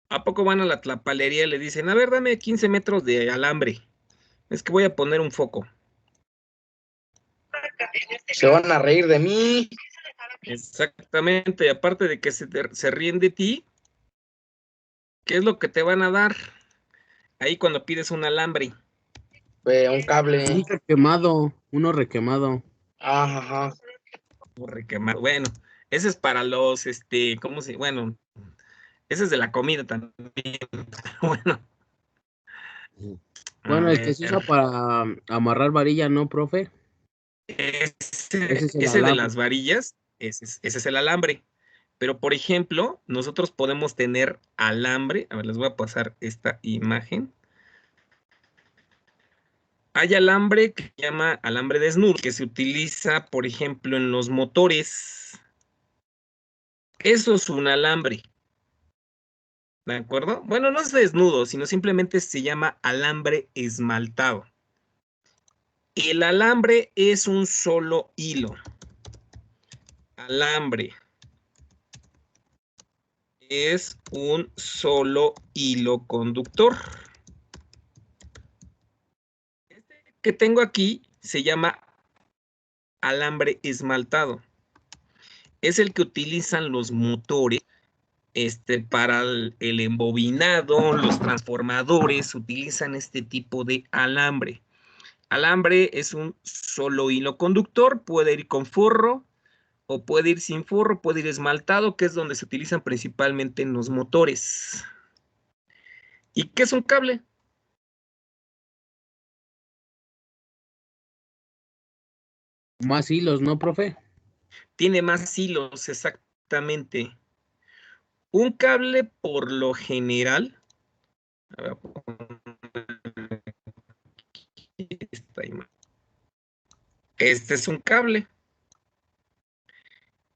¿A poco van a la tlapalería y le dicen, a ver, dame 15 metros de alambre? Es que voy a poner un foco. se van a reír de mí. Exactamente, y aparte de que se ríen de ti, ¿qué es lo que te van a dar ahí cuando pides un alambre? Un cable. Uno requemado. Ajá. Bueno, ese es para los, ¿cómo se? Bueno, ese es de la comida también. Bueno, Bueno, el que se usa para amarrar varilla, ¿no, profe? Ese es el Ese de alambre. las varillas, ese es el alambre. Pero, por ejemplo, nosotros podemos tener alambre. A ver, les voy a pasar esta imagen. Hay alambre que se llama alambre desnudo, que se utiliza, por ejemplo, en los motores. Eso es un alambre. ¿De acuerdo? Bueno, no es desnudo, sino simplemente se llama alambre esmaltado. El alambre es un solo hilo. Alambre es un solo hilo conductor. Este que tengo aquí se llama alambre esmaltado. Es el que utilizan los motores para el embobinado, los transformadores utilizan este tipo de alambre. Alambre es un solo hilo conductor, puede ir con forro o puede ir sin forro, puede ir esmaltado, que es donde se utilizan principalmente en los motores. ¿Y qué es un cable? Más hilos, ¿no, profe? Tiene más hilos, exactamente. Un cable, por lo general, a ver, este es un cable.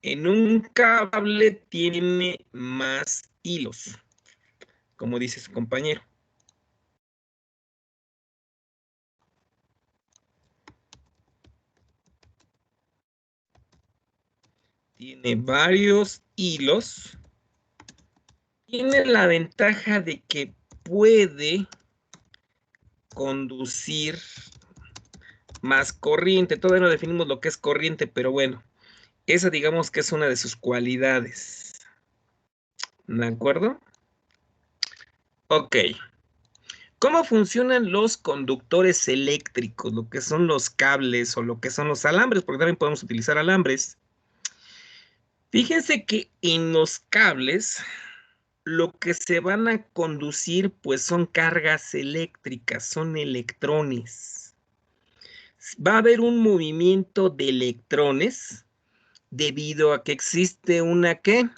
En un cable tiene más hilos, como dice su compañero. Tiene varios hilos. Tiene la ventaja de que puede conducir más corriente. Todavía no definimos lo que es corriente, pero bueno, esa digamos que es una de sus cualidades. ¿De acuerdo? Ok. ¿Cómo funcionan los conductores eléctricos? Lo que son los cables o lo que son los alambres, porque también podemos utilizar alambres. Fíjense que en los cables lo que se van a conducir pues son cargas eléctricas, son electrones. Va a haber un movimiento de electrones debido a que existe una ¿qué?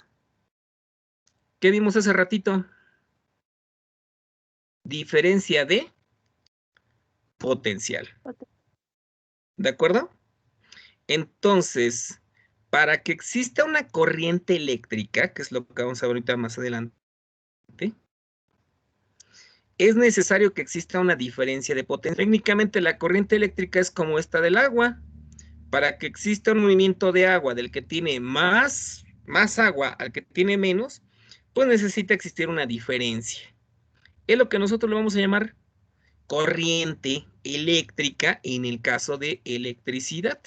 ¿Qué vimos hace ratito? Diferencia de potencial. ¿De acuerdo? Entonces, para que exista una corriente eléctrica, que es lo que vamos a ver ahorita más adelante, es necesario que exista una diferencia de potencia. Técnicamente la corriente eléctrica es como esta del agua. Para que exista un movimiento de agua del que tiene más agua al que tiene menos, pues necesita existir una diferencia. Es lo que nosotros le vamos a llamar corriente eléctrica en el caso de electricidad.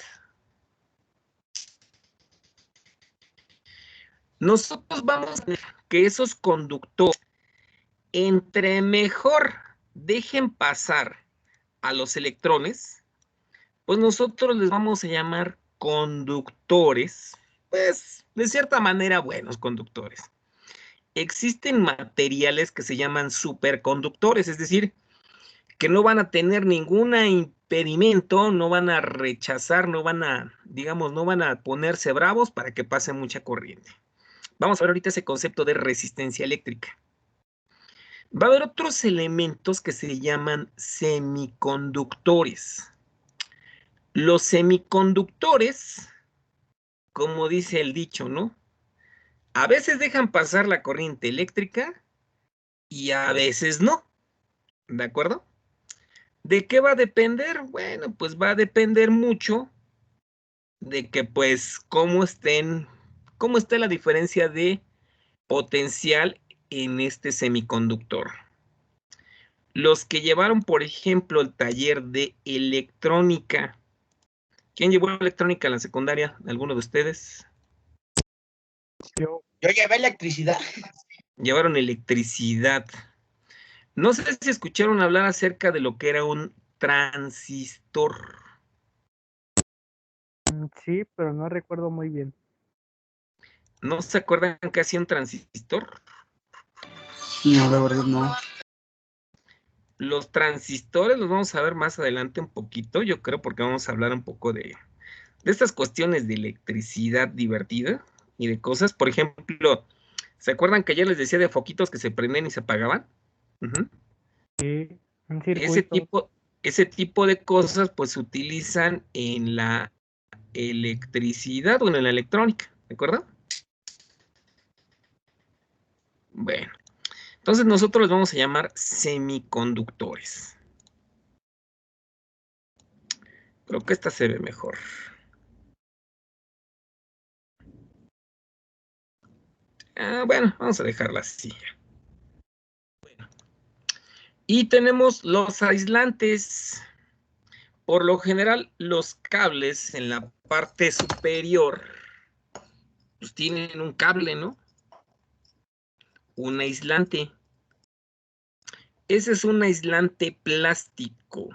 Nosotros vamos a ver que esos conductores, entre mejor dejen pasar a los electrones, pues nosotros les vamos a llamar conductores, pues de cierta manera buenos conductores. Existen materiales que se llaman superconductores, es decir, que no van a tener ningún impedimento, no van a rechazar, no van a, digamos, no van a ponerse bravos para que pase mucha corriente. Vamos a ver ahorita ese concepto de resistencia eléctrica. Va a haber otros elementos que se llaman semiconductores. Los semiconductores, como dice el dicho, ¿no? A veces dejan pasar la corriente eléctrica y a veces no. ¿De acuerdo? ¿De qué va a depender? Bueno, pues va a depender mucho de que, pues, cómo esté la diferencia de potencial en este semiconductor. Los que llevaron, por ejemplo, el taller de electrónica. ¿Quién llevó electrónica en la secundaria? ¿Alguno de ustedes? Yo llevé electricidad. Llevaron electricidad. No sé si escucharon hablar acerca de lo que era un transistor. Sí, pero no recuerdo muy bien. ¿No se acuerdan qué hacía un transistor? No, la verdad no. los transistores los vamos a ver más adelante un poquito, yo creo, porque vamos a hablar un poco de estas cuestiones de electricidad divertida y de cosas. Por ejemplo, ¿se acuerdan que ayer les decía de foquitos que se prenden y se apagaban? Sí, un Ese circuito. tipo de cosas pues se utilizan en la electricidad o en la electrónica, ¿de acuerdo? Bueno, entonces nosotros los vamos a llamar semiconductores. Creo que esta se ve mejor. Bueno, vamos a dejarla así. Bueno. Y tenemos los aislantes. Por lo general, los cables en la parte superior pues tienen un cable, ¿no? Un aislante. Ese es un aislante plástico.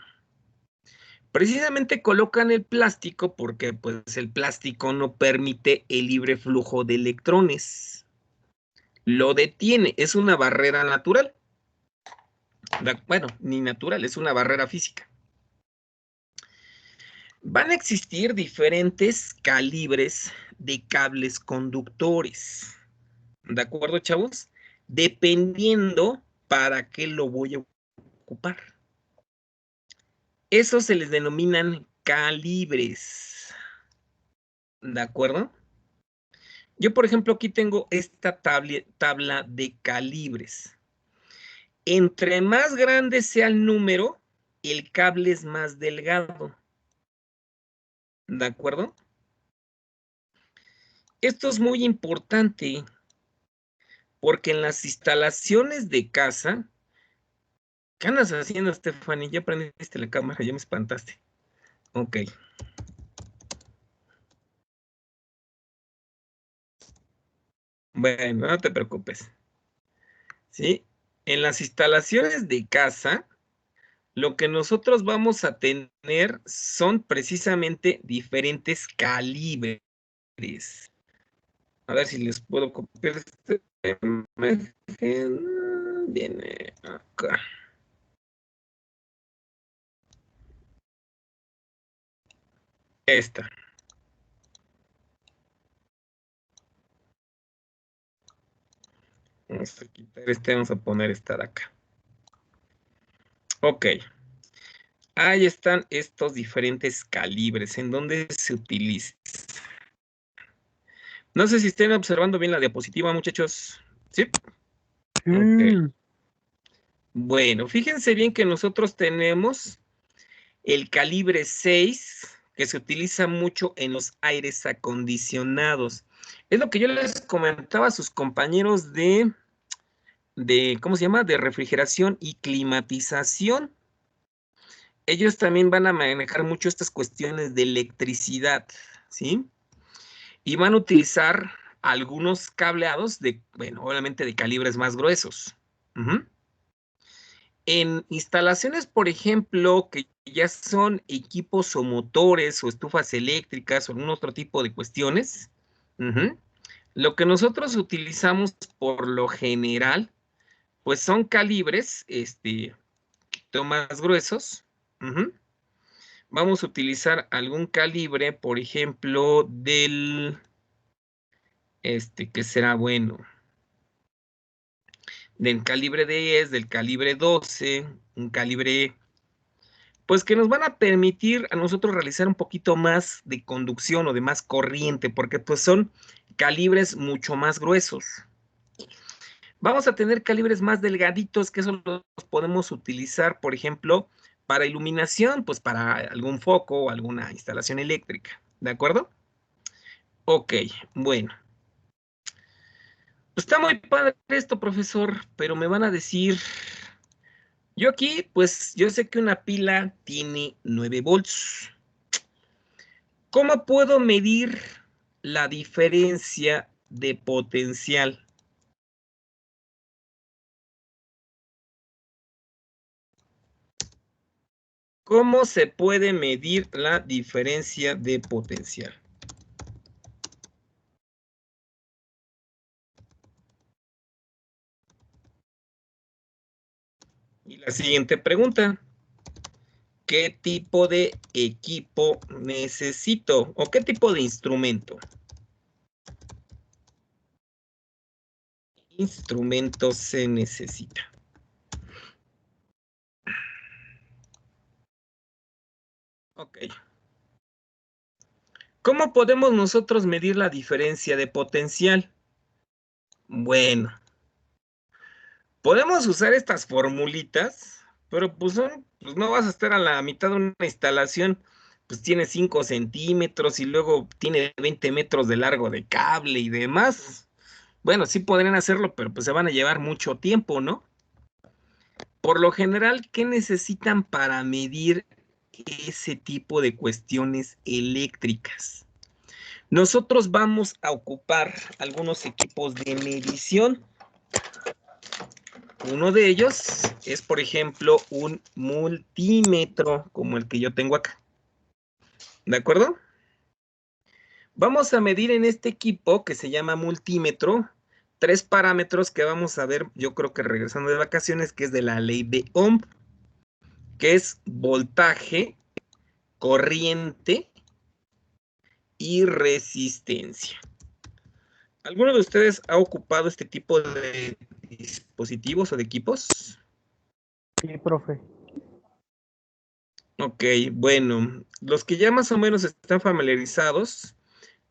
Precisamente colocan el plástico porque pues el plástico no permite el libre flujo de electrones. Lo detiene, es una barrera natural. Bueno, ni natural, es una barrera física. Van a existir diferentes calibres de cables conductores. ¿De acuerdo, chavos? Dependiendo para qué lo voy a ocupar. Esos se les denominan calibres. ¿De acuerdo? Yo, por ejemplo, aquí tengo esta tabla de calibres. Entre más grande sea el número, el cable es más delgado. ¿De acuerdo? Esto es muy importante porque en las instalaciones de casa, ¿qué andas haciendo, Stephanie? Ya prendiste la cámara, ya me espantaste. Ok. Bueno, no te preocupes. ¿Sí? En las instalaciones de casa, lo que nosotros vamos a tener son precisamente diferentes calibres. A ver si les puedo copiar esta imagen. Viene acá. Esta. Vamos a quitar vamos a poner esta de acá. Ok. Ahí están estos diferentes calibres en donde se utiliza. No sé si estén observando bien la diapositiva, muchachos. ¿Sí? Ok. Bueno, fíjense bien que nosotros tenemos el calibre 6, que se utiliza mucho en los aires acondicionados. Es lo que yo les comentaba a sus compañeros de ¿cómo se llama? De refrigeración y climatización. Ellos también van a manejar mucho estas cuestiones de electricidad, ¿sí? Y van a utilizar algunos cableados bueno, obviamente de calibres más gruesos. En instalaciones, por ejemplo, que ya son equipos o motores o estufas eléctricas o algún otro tipo de cuestiones, lo que nosotros utilizamos por lo general, pues son calibres, más gruesos. Vamos a utilizar algún calibre, por ejemplo, que será bueno, del calibre 10, del calibre 12, un calibre, pues que nos van a permitir a nosotros realizar un poquito más de conducción o de más corriente, porque pues son calibres mucho más gruesos. Vamos a tener calibres más delgaditos, que eso los podemos utilizar, por ejemplo, para iluminación, pues para algún foco o alguna instalación eléctrica, ¿de acuerdo? Ok, bueno. Pues está muy padre esto, profesor, pero me van a decir, yo aquí, pues yo sé que una pila tiene 9 volts. ¿Cómo puedo medir la diferencia de potencial? ¿Cómo se puede medir la diferencia de potencial? Y la siguiente pregunta. ¿Qué tipo de equipo necesito? ¿O qué tipo de instrumento? Instrumento se necesita. Ok. ¿Cómo podemos nosotros medir la diferencia de potencial? Bueno, podemos usar estas formulitas, pero pues no vas a estar a la mitad de una instalación, pues tiene 5 centímetros y luego tiene 20 metros de largo de cable y demás. Bueno, sí podrían hacerlo, pero pues se van a llevar mucho tiempo, ¿no? Por lo general, ¿qué necesitan para medir ese tipo de cuestiones eléctricas? Nosotros vamos a ocupar algunos equipos de medición. Uno de ellos es, por ejemplo, un multímetro, como el que yo tengo acá. ¿De acuerdo? Vamos a medir en este equipo, que se llama multímetro, 3 parámetros que vamos a ver, yo creo que regresando de vacaciones, que es de la ley de Ohm, que es voltaje, corriente y resistencia. ¿Alguno de ustedes ha ocupado este tipo de dispositivos o de equipos? Sí, profe. Ok, bueno, los que ya más o menos están familiarizados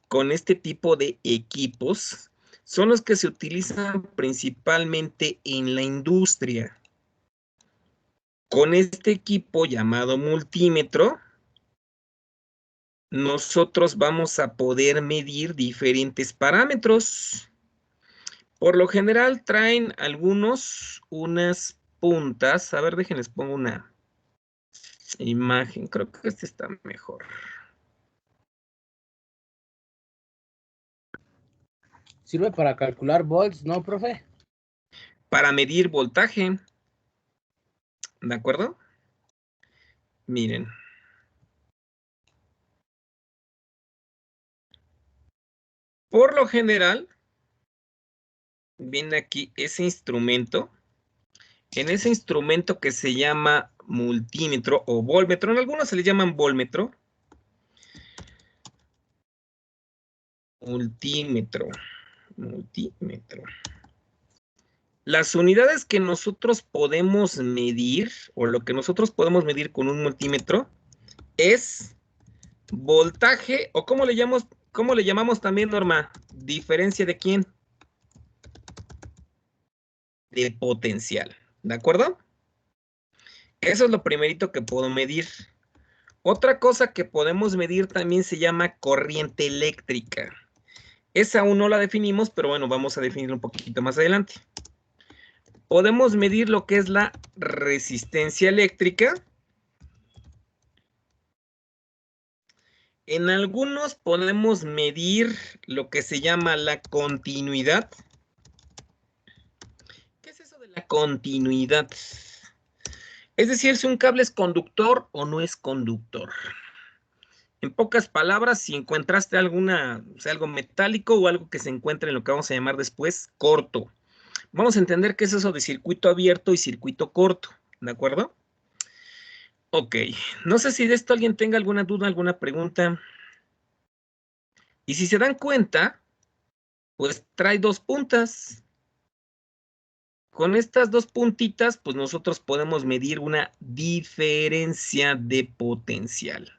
con este tipo de equipos son los que se utilizan principalmente en la industria. Con este equipo llamado multímetro, nosotros vamos a poder medir diferentes parámetros. Por lo general traen algunos unas puntas. A ver, déjenles pongo una imagen. Creo que este está mejor. ¿Sirve para calcular volts, no, profe? Para medir voltaje. ¿De acuerdo? Miren. Por lo general, viene aquí ese instrumento. En ese instrumento que se llama multímetro o voltmetro, en algunos se le llaman voltmetro. Multímetro. Las unidades que nosotros podemos medir, o lo que nosotros podemos medir con un multímetro, es voltaje, o ¿cómo le llamamos también, Norma? ¿Diferencia de quién? De potencial, ¿de acuerdo? Eso es lo primerito que puedo medir. Otra cosa que podemos medir también se llama corriente eléctrica. Esa aún no la definimos, pero bueno, vamos a definirlo un poquito más adelante. Podemos medir lo que es la resistencia eléctrica. En algunos podemos medir lo que se llama la continuidad. ¿Qué es eso de la continuidad? Es decir, si un cable es conductor o no es conductor. En pocas palabras, si encontraste algo metálico o algo que se encuentra en lo que vamos a llamar después corto. Vamos a entender qué es eso de circuito abierto y circuito corto, ¿de acuerdo? Ok, no sé si de esto alguien tenga alguna duda, alguna pregunta. Y si se dan cuenta, pues trae 2 puntas. Con estas 2 puntitas, pues nosotros podemos medir una diferencia de potencial.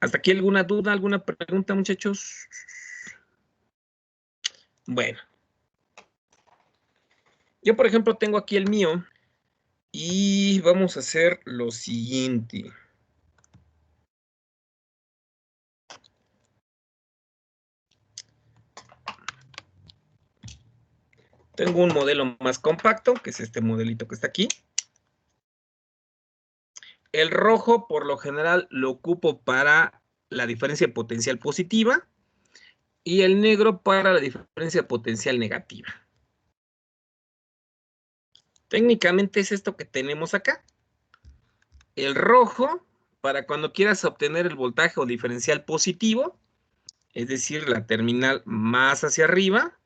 ¿Hasta aquí alguna duda, alguna pregunta, muchachos? Bueno. Yo, por ejemplo, tengo aquí el mío. Y vamos a hacer lo siguiente. Tengo un modelo más compacto, que es este modelito que está aquí. El rojo, por lo general, lo ocupo para la diferencia de potencial positiva. Y el negro para la diferencia de potencial negativa. Técnicamente es esto que tenemos acá. El rojo, para cuando quieras obtener el voltaje o diferencial positivo, es decir, la terminal más hacia arriba.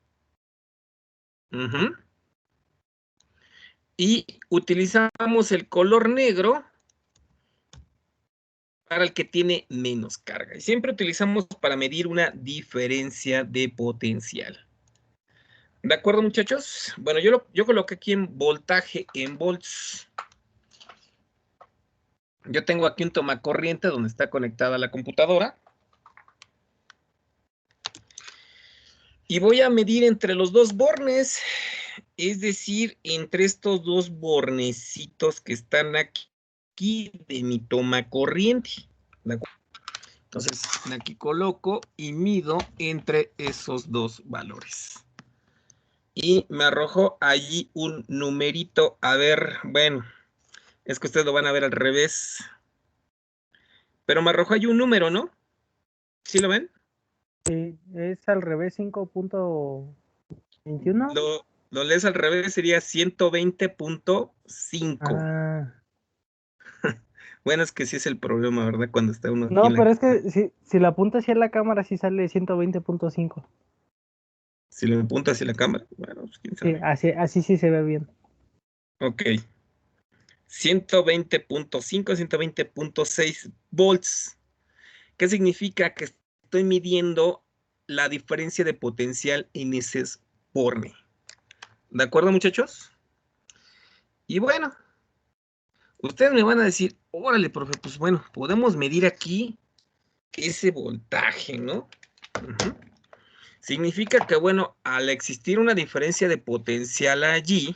Y utilizamos el color negro para el que tiene menos carga. Y siempre utilizamos para medir una diferencia de potencial. ¿De acuerdo, muchachos? Bueno, yo coloqué aquí en voltaje en volts. Yo tengo aquí un tomacorriente donde está conectada la computadora. Y voy a medir entre los dos bornes, es decir, entre estos dos bornecitos que están aquí de mi tomacorriente. ¿De acuerdo? Entonces, aquí coloco y mido entre esos dos valores. Y me arrojó allí un numerito. A ver, bueno, es que ustedes lo van a ver al revés. Pero me arrojó allí un número, ¿no? ¿Sí lo ven? Sí, es al revés 5.21. Lo lees al revés, sería 120.5. Ah. Bueno, es que sí es el problema, ¿verdad? Cuando está uno aquí No, en la... pero es que si la apunta hacia la cámara, sí sale 120.5. Si lo apunta hacia la cámara, bueno, pues quién Sí, sabe. así sí se ve bien. Ok. 120.5, 120.6 volts. ¿Qué significa? Que estoy midiendo la diferencia de potencial en ese borne. ¿De acuerdo, muchachos? Y bueno, ustedes me van a decir, órale, profe, pues bueno, podemos medir aquí ese voltaje, ¿no? Significa que, bueno, al existir una diferencia de potencial allí,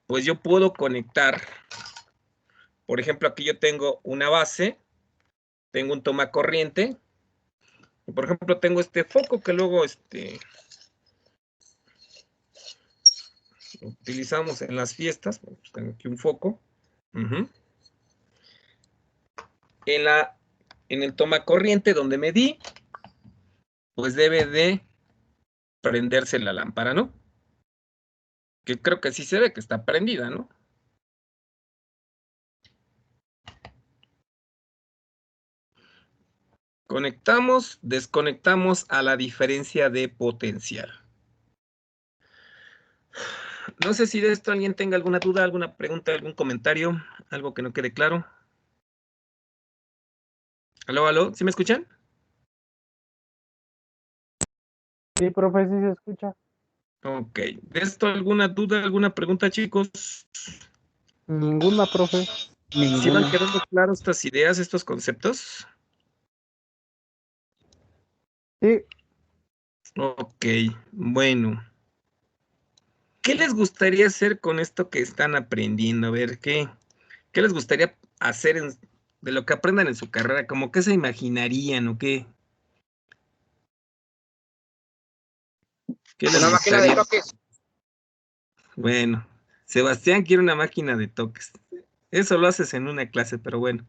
pues yo puedo conectar, por ejemplo, aquí yo tengo una base, tengo un tomacorriente, y por ejemplo tengo este foco que luego utilizamos en las fiestas. Pues tengo aquí un foco. En el tomacorriente donde medí, pues debe de prenderse la lámpara, ¿no? Que creo que sí se ve que está prendida, ¿no? Conectamos, desconectamos a la diferencia de potencial. No sé si de esto alguien tenga alguna duda, alguna pregunta, algún comentario, algo que no quede claro. ¿Aló, aló? ¿Sí me escuchan? Sí, profe, sí se escucha. Ok. ¿De esto alguna duda, alguna pregunta, chicos? Ninguna, profe. ¿Sí van quedando claras estas ideas, estos conceptos? Sí. Ok, bueno. ¿Qué les gustaría hacer con esto que están aprendiendo? A ver, ¿qué les gustaría hacer de lo que aprendan en su carrera? ¿Cómo qué se imaginarían o qué? ¿Qué les Una máquina de gustaría? toques. Bueno, Sebastián quiere una máquina de toques. Eso lo haces en una clase, pero bueno.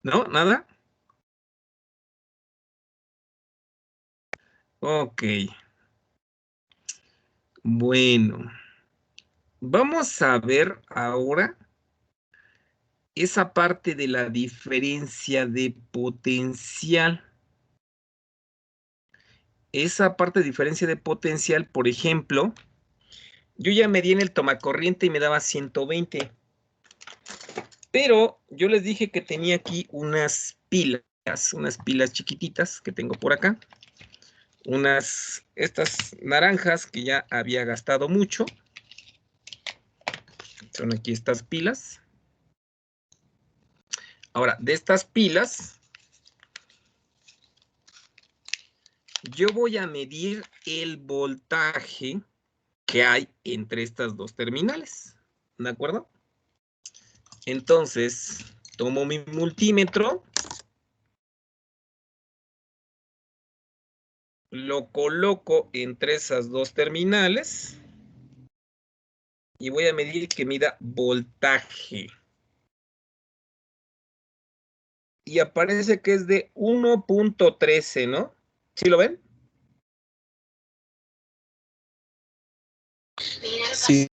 ¿No? ¿Nada? Ok. Bueno. Vamos a ver ahora esa parte de la diferencia de potencial. Esa parte de diferencia de potencial, por ejemplo, yo ya medí en el tomacorriente y me daba 120. Pero yo les dije que tenía aquí unas pilas chiquititas que tengo por acá. Estas naranjas que ya había gastado mucho. Son aquí estas pilas. Ahora, de estas pilas, yo voy a medir el voltaje que hay entre estas dos terminales. ¿De acuerdo? Entonces, tomo mi multímetro, lo coloco entre esas dos terminales y voy a medir que mida voltaje. Y aparece que es de 1.13, ¿no? ¿Sí lo ven? Sí.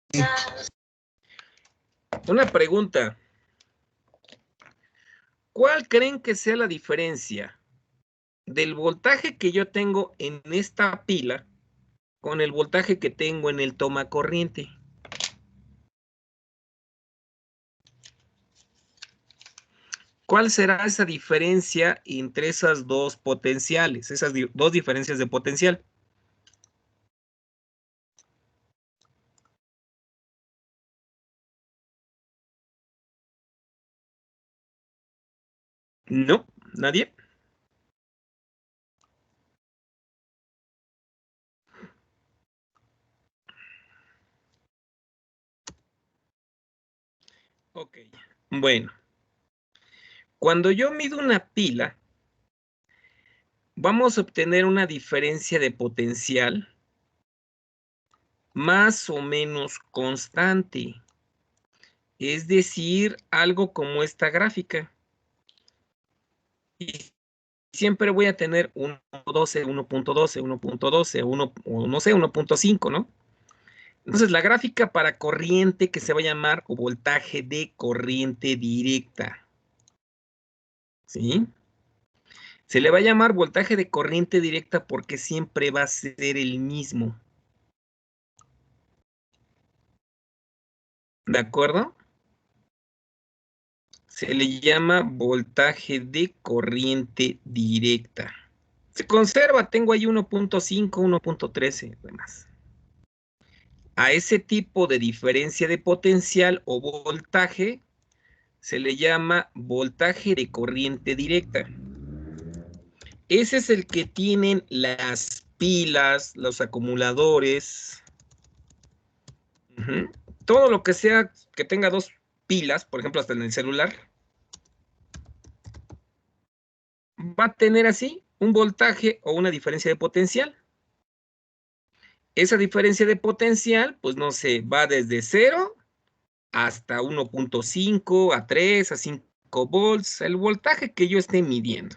Una pregunta. ¿Cuál creen que sea la diferencia del voltaje que yo tengo en esta pila con el voltaje que tengo en el toma corriente. ¿Cuál será esa diferencia entre esas dos potenciales, esas dos diferencias de potencial? No, nadie. Ok, bueno. Cuando yo mido una pila, vamos a obtener una diferencia de potencial más o menos constante. Es decir, algo como esta gráfica. Y siempre voy a tener 1.12, 1.12, 1.12, 1, o no sé, 1.5, ¿no? Entonces, la gráfica para corriente que se va a llamar o voltaje de corriente directa. ¿Sí? Se le va a llamar voltaje de corriente directa porque siempre va a ser el mismo. ¿De acuerdo? Se le llama voltaje de corriente directa. Se conserva, tengo ahí 1.5, 1.13, además. A ese tipo de diferencia de potencial o voltaje se le llama voltaje de corriente directa. Ese es el que tienen las pilas, los acumuladores. Todo lo que sea que tenga dos pilas, por ejemplo, hasta en el celular, va a tener así un voltaje o una diferencia de potencial. Esa diferencia de potencial, pues no sé, va desde 0 hasta 1.5, a 3, a 5 volts, el voltaje que yo esté midiendo.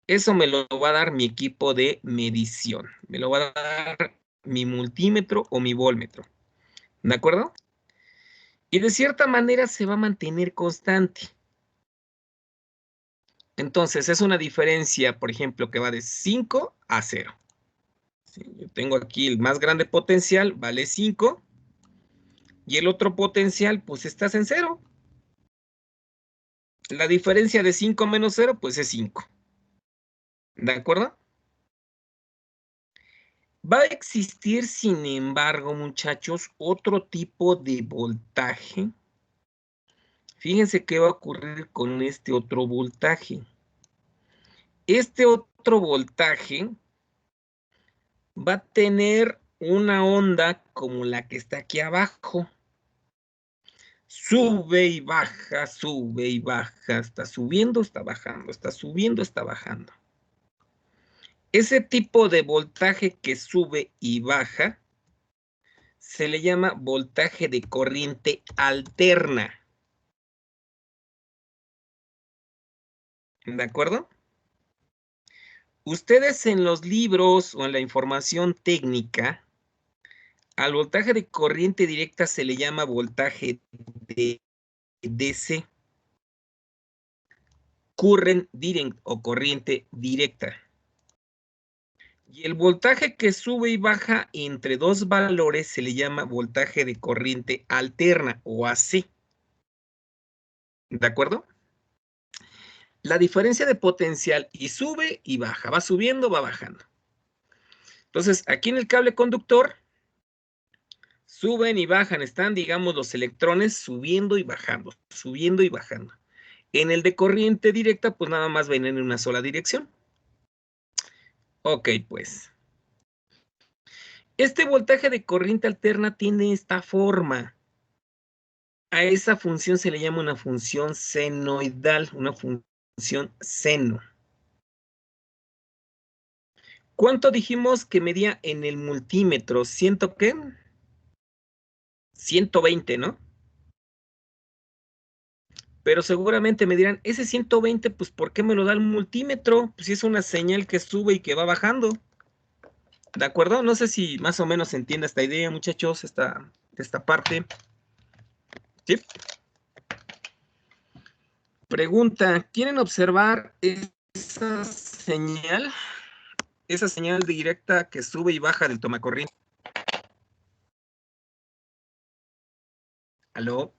Eso me lo va a dar mi equipo de medición. Me lo va a dar mi multímetro o mi voltmetro. ¿De acuerdo? Y de cierta manera se va a mantener constante. Entonces, es una diferencia, por ejemplo, que va de 5 a 0. Sí, yo tengo aquí el más grande potencial, vale 5. Y el otro potencial, pues estás en 0. La diferencia de 5 menos 0, pues es 5. ¿De acuerdo? Va a existir, sin embargo, muchachos, otro tipo de voltaje. Fíjense qué va a ocurrir con este otro voltaje. Este otro voltaje va a tener una onda como la que está aquí abajo. Sube y baja, está subiendo, está bajando, está subiendo, está bajando. Ese tipo de voltaje que sube y baja se le llama voltaje de corriente alterna. ¿De acuerdo? Ustedes en los libros o en la información técnica, al voltaje de corriente directa se le llama voltaje de DC. Current direct o corriente directa. Y el voltaje que sube y baja entre dos valores se le llama voltaje de corriente alterna o AC. ¿De acuerdo? La diferencia de potencial y sube y baja, va subiendo, va bajando. Entonces, aquí en el cable conductor, suben y bajan, están, digamos, los electrones subiendo y bajando, subiendo y bajando. En el de corriente directa, pues nada más ven en una sola dirección. Ok, pues. Este voltaje de corriente alterna tiene esta forma. A esa función se le llama una función senoidal, una función seno. ¿Cuánto dijimos que medía en el multímetro? ¿100 qué? 120, ¿no? Pero seguramente me dirán, ese 120, pues ¿por qué me lo da el multímetro? Pues si es una señal que sube y que va bajando. ¿De acuerdo? No sé si más o menos se entiende esta idea, muchachos, esta parte. ¿Sí? Pregunta, ¿quieren observar esa señal? Esa señal directa que sube y baja del tomacorriente. ¿Aló?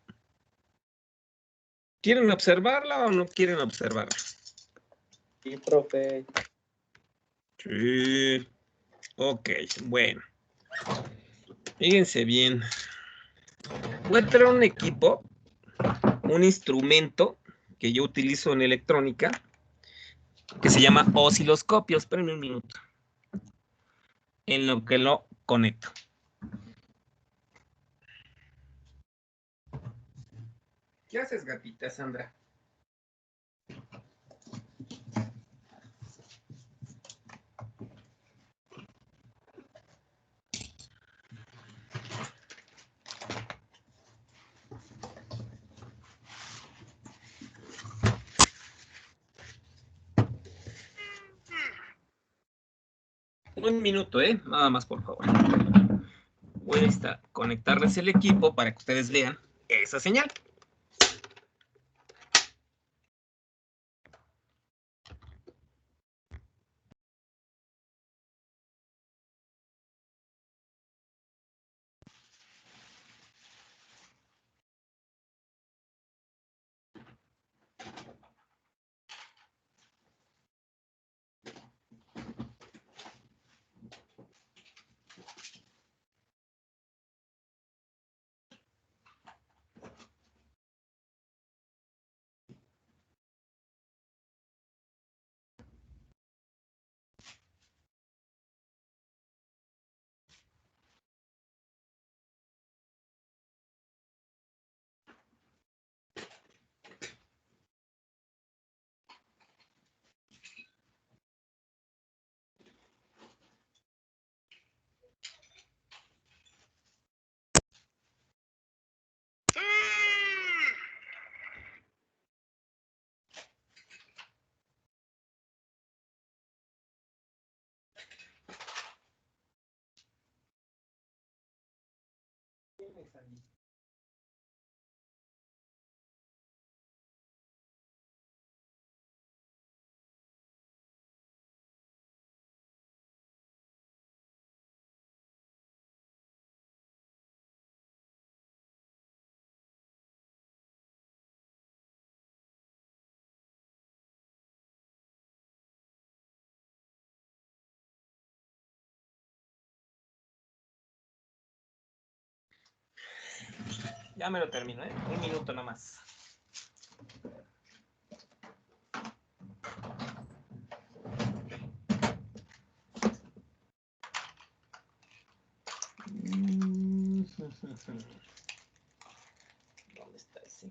¿Quieren observarla o no quieren observarla? Sí, profe. Sí. Ok, bueno. Fíjense bien. Voy a traer un equipo, un instrumento que yo utilizo en electrónica, que se llama osciloscopio. Espérenme un minuto. En lo que lo conecto. ¿Qué haces, gatita Sandra? Un minuto, nada más, por favor. Voy a conectarles el equipo para que ustedes vean esa señal. Ya me lo termino, un minuto nomás. ¿Dónde está ese?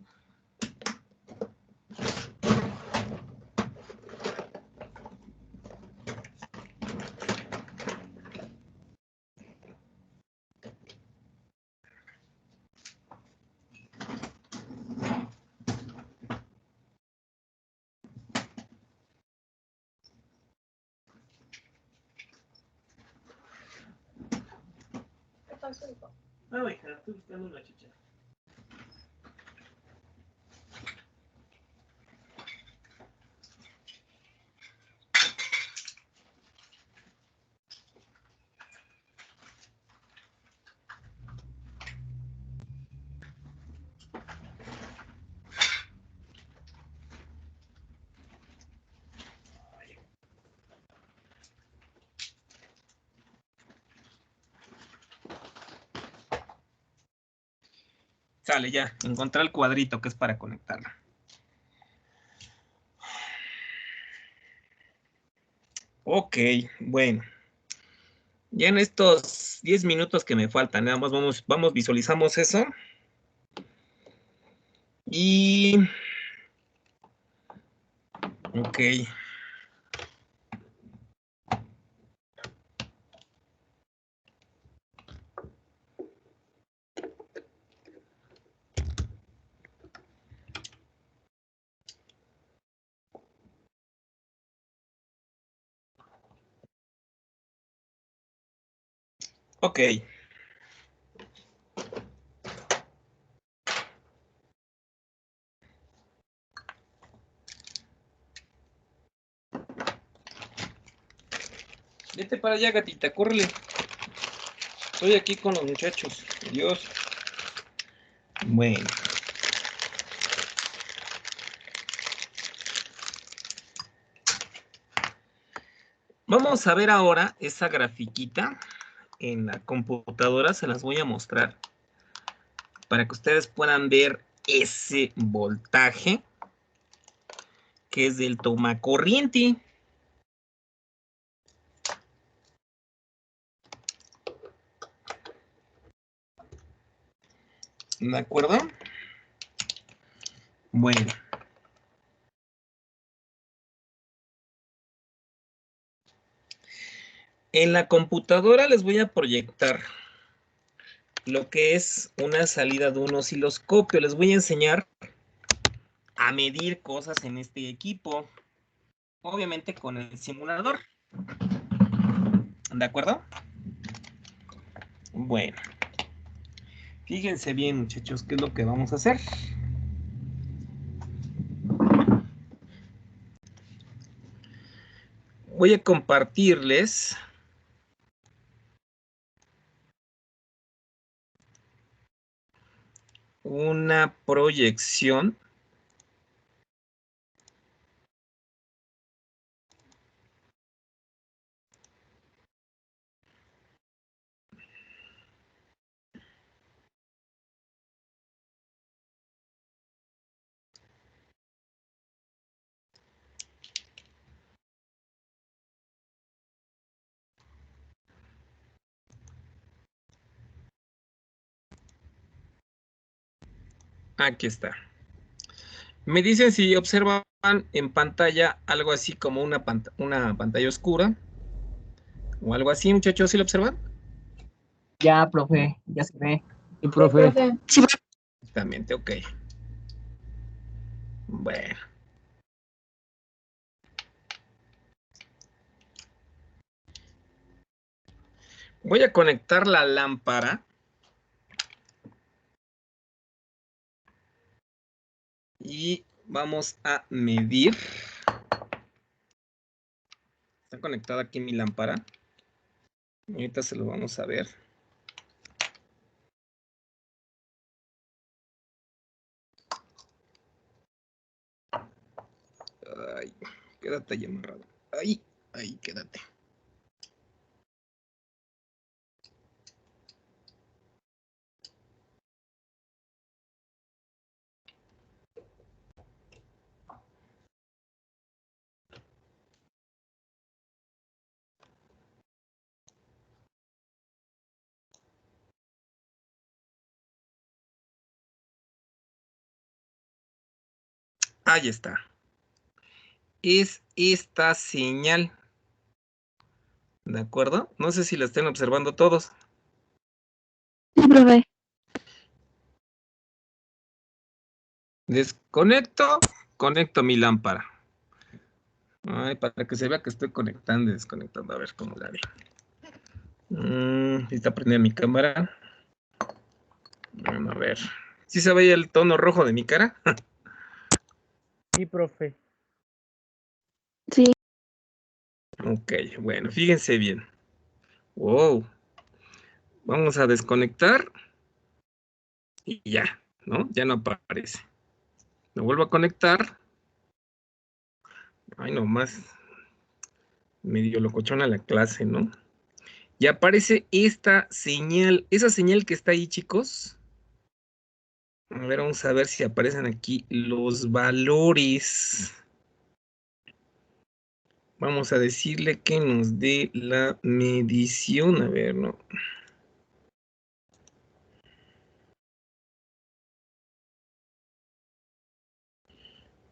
No, hija, estoy buscando una chicha. Sale, ya. Encontré el cuadrito que es para conectarla. Ok, bueno. Ya en estos 10 minutos que me faltan, nada más visualizamos eso. Y... Ok. Ok. Vete para allá, gatita, córrele. Estoy aquí con los muchachos. Adiós. Bueno. Vamos a ver ahora esa grafiquita en la computadora, se las voy a mostrar para que ustedes puedan ver ese voltaje que es del tomacorriente. ¿De acuerdo? Bueno. En la computadora les voy a proyectar lo que es una salida de un osciloscopio. Les voy a enseñar a medir cosas en este equipo. Obviamente con el simulador. ¿De acuerdo? Bueno. Fíjense bien, muchachos, qué es lo que vamos a hacer. Voy a compartirles una proyección aquí está. Me dicen si observan en pantalla algo así como una pantalla oscura o algo así, muchachos, ¿sí lo observan? Ya, profe, ya se ve. Sí, profe. Sí, Exactamente, ok. Bueno. Voy a conectar la lámpara. Y vamos a medir. Está conectada aquí mi lámpara. Ahorita se lo vamos a ver. Ay, quédate ahí amarrado. Ahí, ahí, quédate. Ahí está. Es esta señal. ¿De acuerdo? No sé si la estén observando todos. sí, profe. Desconecto, conecto mi lámpara. Ay, para que se vea que estoy conectando y desconectando. A ver cómo la ve. Está prendida mi cámara. Bueno, a ver. ¿Sí se ve el tono rojo de mi cara? Sí, profe. Sí. Ok, bueno, fíjense bien. Wow. Vamos a desconectar. Y ya, ¿no? Ya no aparece. Lo vuelvo a conectar. Ay, nomás. Medio locochona la clase, ¿no? Y aparece esta señal. Esa señal que está ahí, chicos. A ver, vamos a ver si aparecen aquí los valores. Vamos a decirle que nos dé la medición. A ver, ¿no?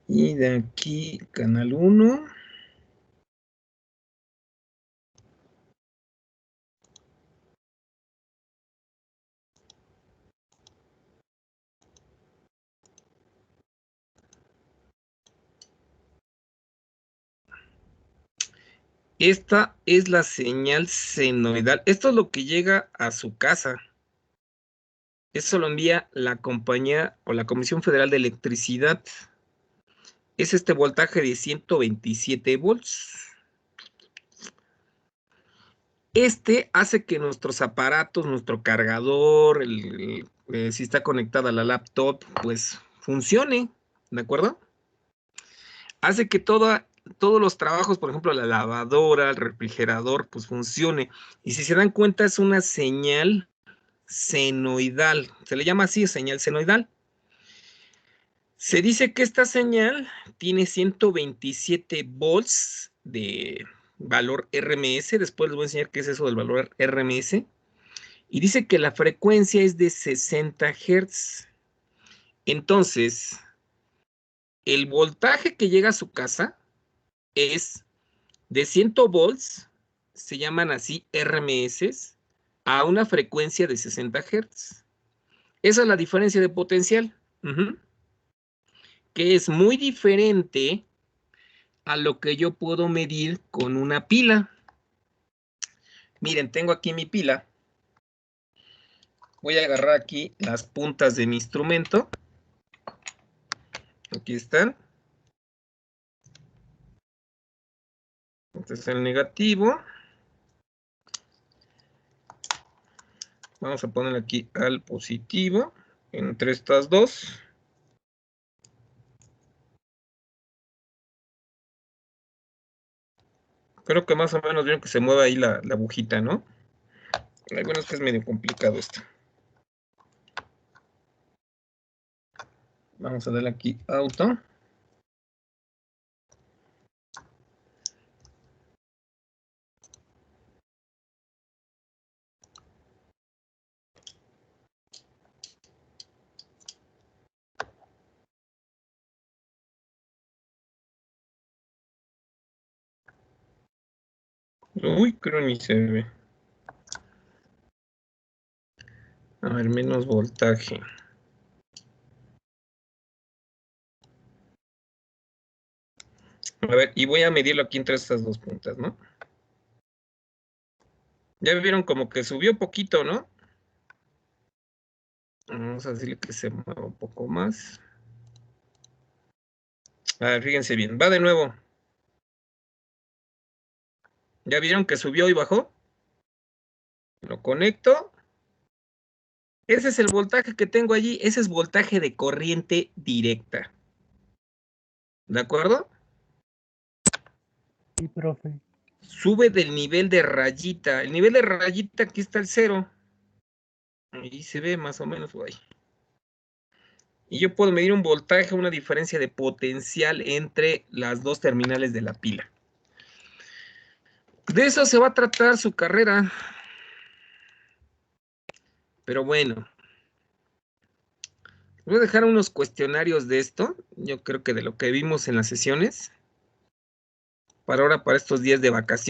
Y de aquí, canal 1. Esta es la señal senoidal. Esto es lo que llega a su casa. Eso lo envía la compañía o la Comisión Federal de Electricidad. Es este voltaje de 127 volts. Este hace que nuestros aparatos, nuestro cargador, si está conectada a la laptop, pues funcione, ¿de acuerdo? Hace que todos los trabajos, por ejemplo, la lavadora, el refrigerador, pues funcione. Y si se dan cuenta, es una señal senoidal. Se le llama así, señal senoidal. Se dice que esta señal tiene 127 volts de valor RMS. Después les voy a enseñar qué es eso del valor RMS. Y dice que la frecuencia es de 60 Hz. Entonces, el voltaje que llega a su casa es de 100 volts, se llaman así RMS, a una frecuencia de 60 Hz. Esa es la diferencia de potencial, que es muy diferente a lo que yo puedo medir con una pila. Miren, tengo aquí mi pila. Voy a agarrar aquí las puntas de mi instrumento. Aquí están. Este es el negativo. Vamos a poner aquí al positivo entre estas dos. Creo que más o menos vieron que se mueve ahí la agujita, ¿no? Bueno, es que es medio complicado esto. Vamos a darle aquí auto. Uy, creo ni se ve. A ver, menos voltaje. A ver, y voy a medirlo aquí entre estas dos puntas, ¿no? Ya vieron como que subió poquito, ¿no? Vamos a decirle que se mueva un poco más. A ver, fíjense bien. Va de nuevo. ¿Ya vieron que subió y bajó? Lo conecto. Ese es el voltaje que tengo allí. Ese es voltaje de corriente directa. ¿De acuerdo? Sí, profe. Sube del nivel de rayita. El nivel de rayita, aquí está el 0. Ahí se ve más o menos, güey. Y yo puedo medir un voltaje, una diferencia de potencial entre las dos terminales de la pila. De eso se va a tratar su carrera. Pero bueno. Voy a dejar unos cuestionarios de esto. Yo creo que de lo que vimos en las sesiones. Para ahora, para estos días de vacación.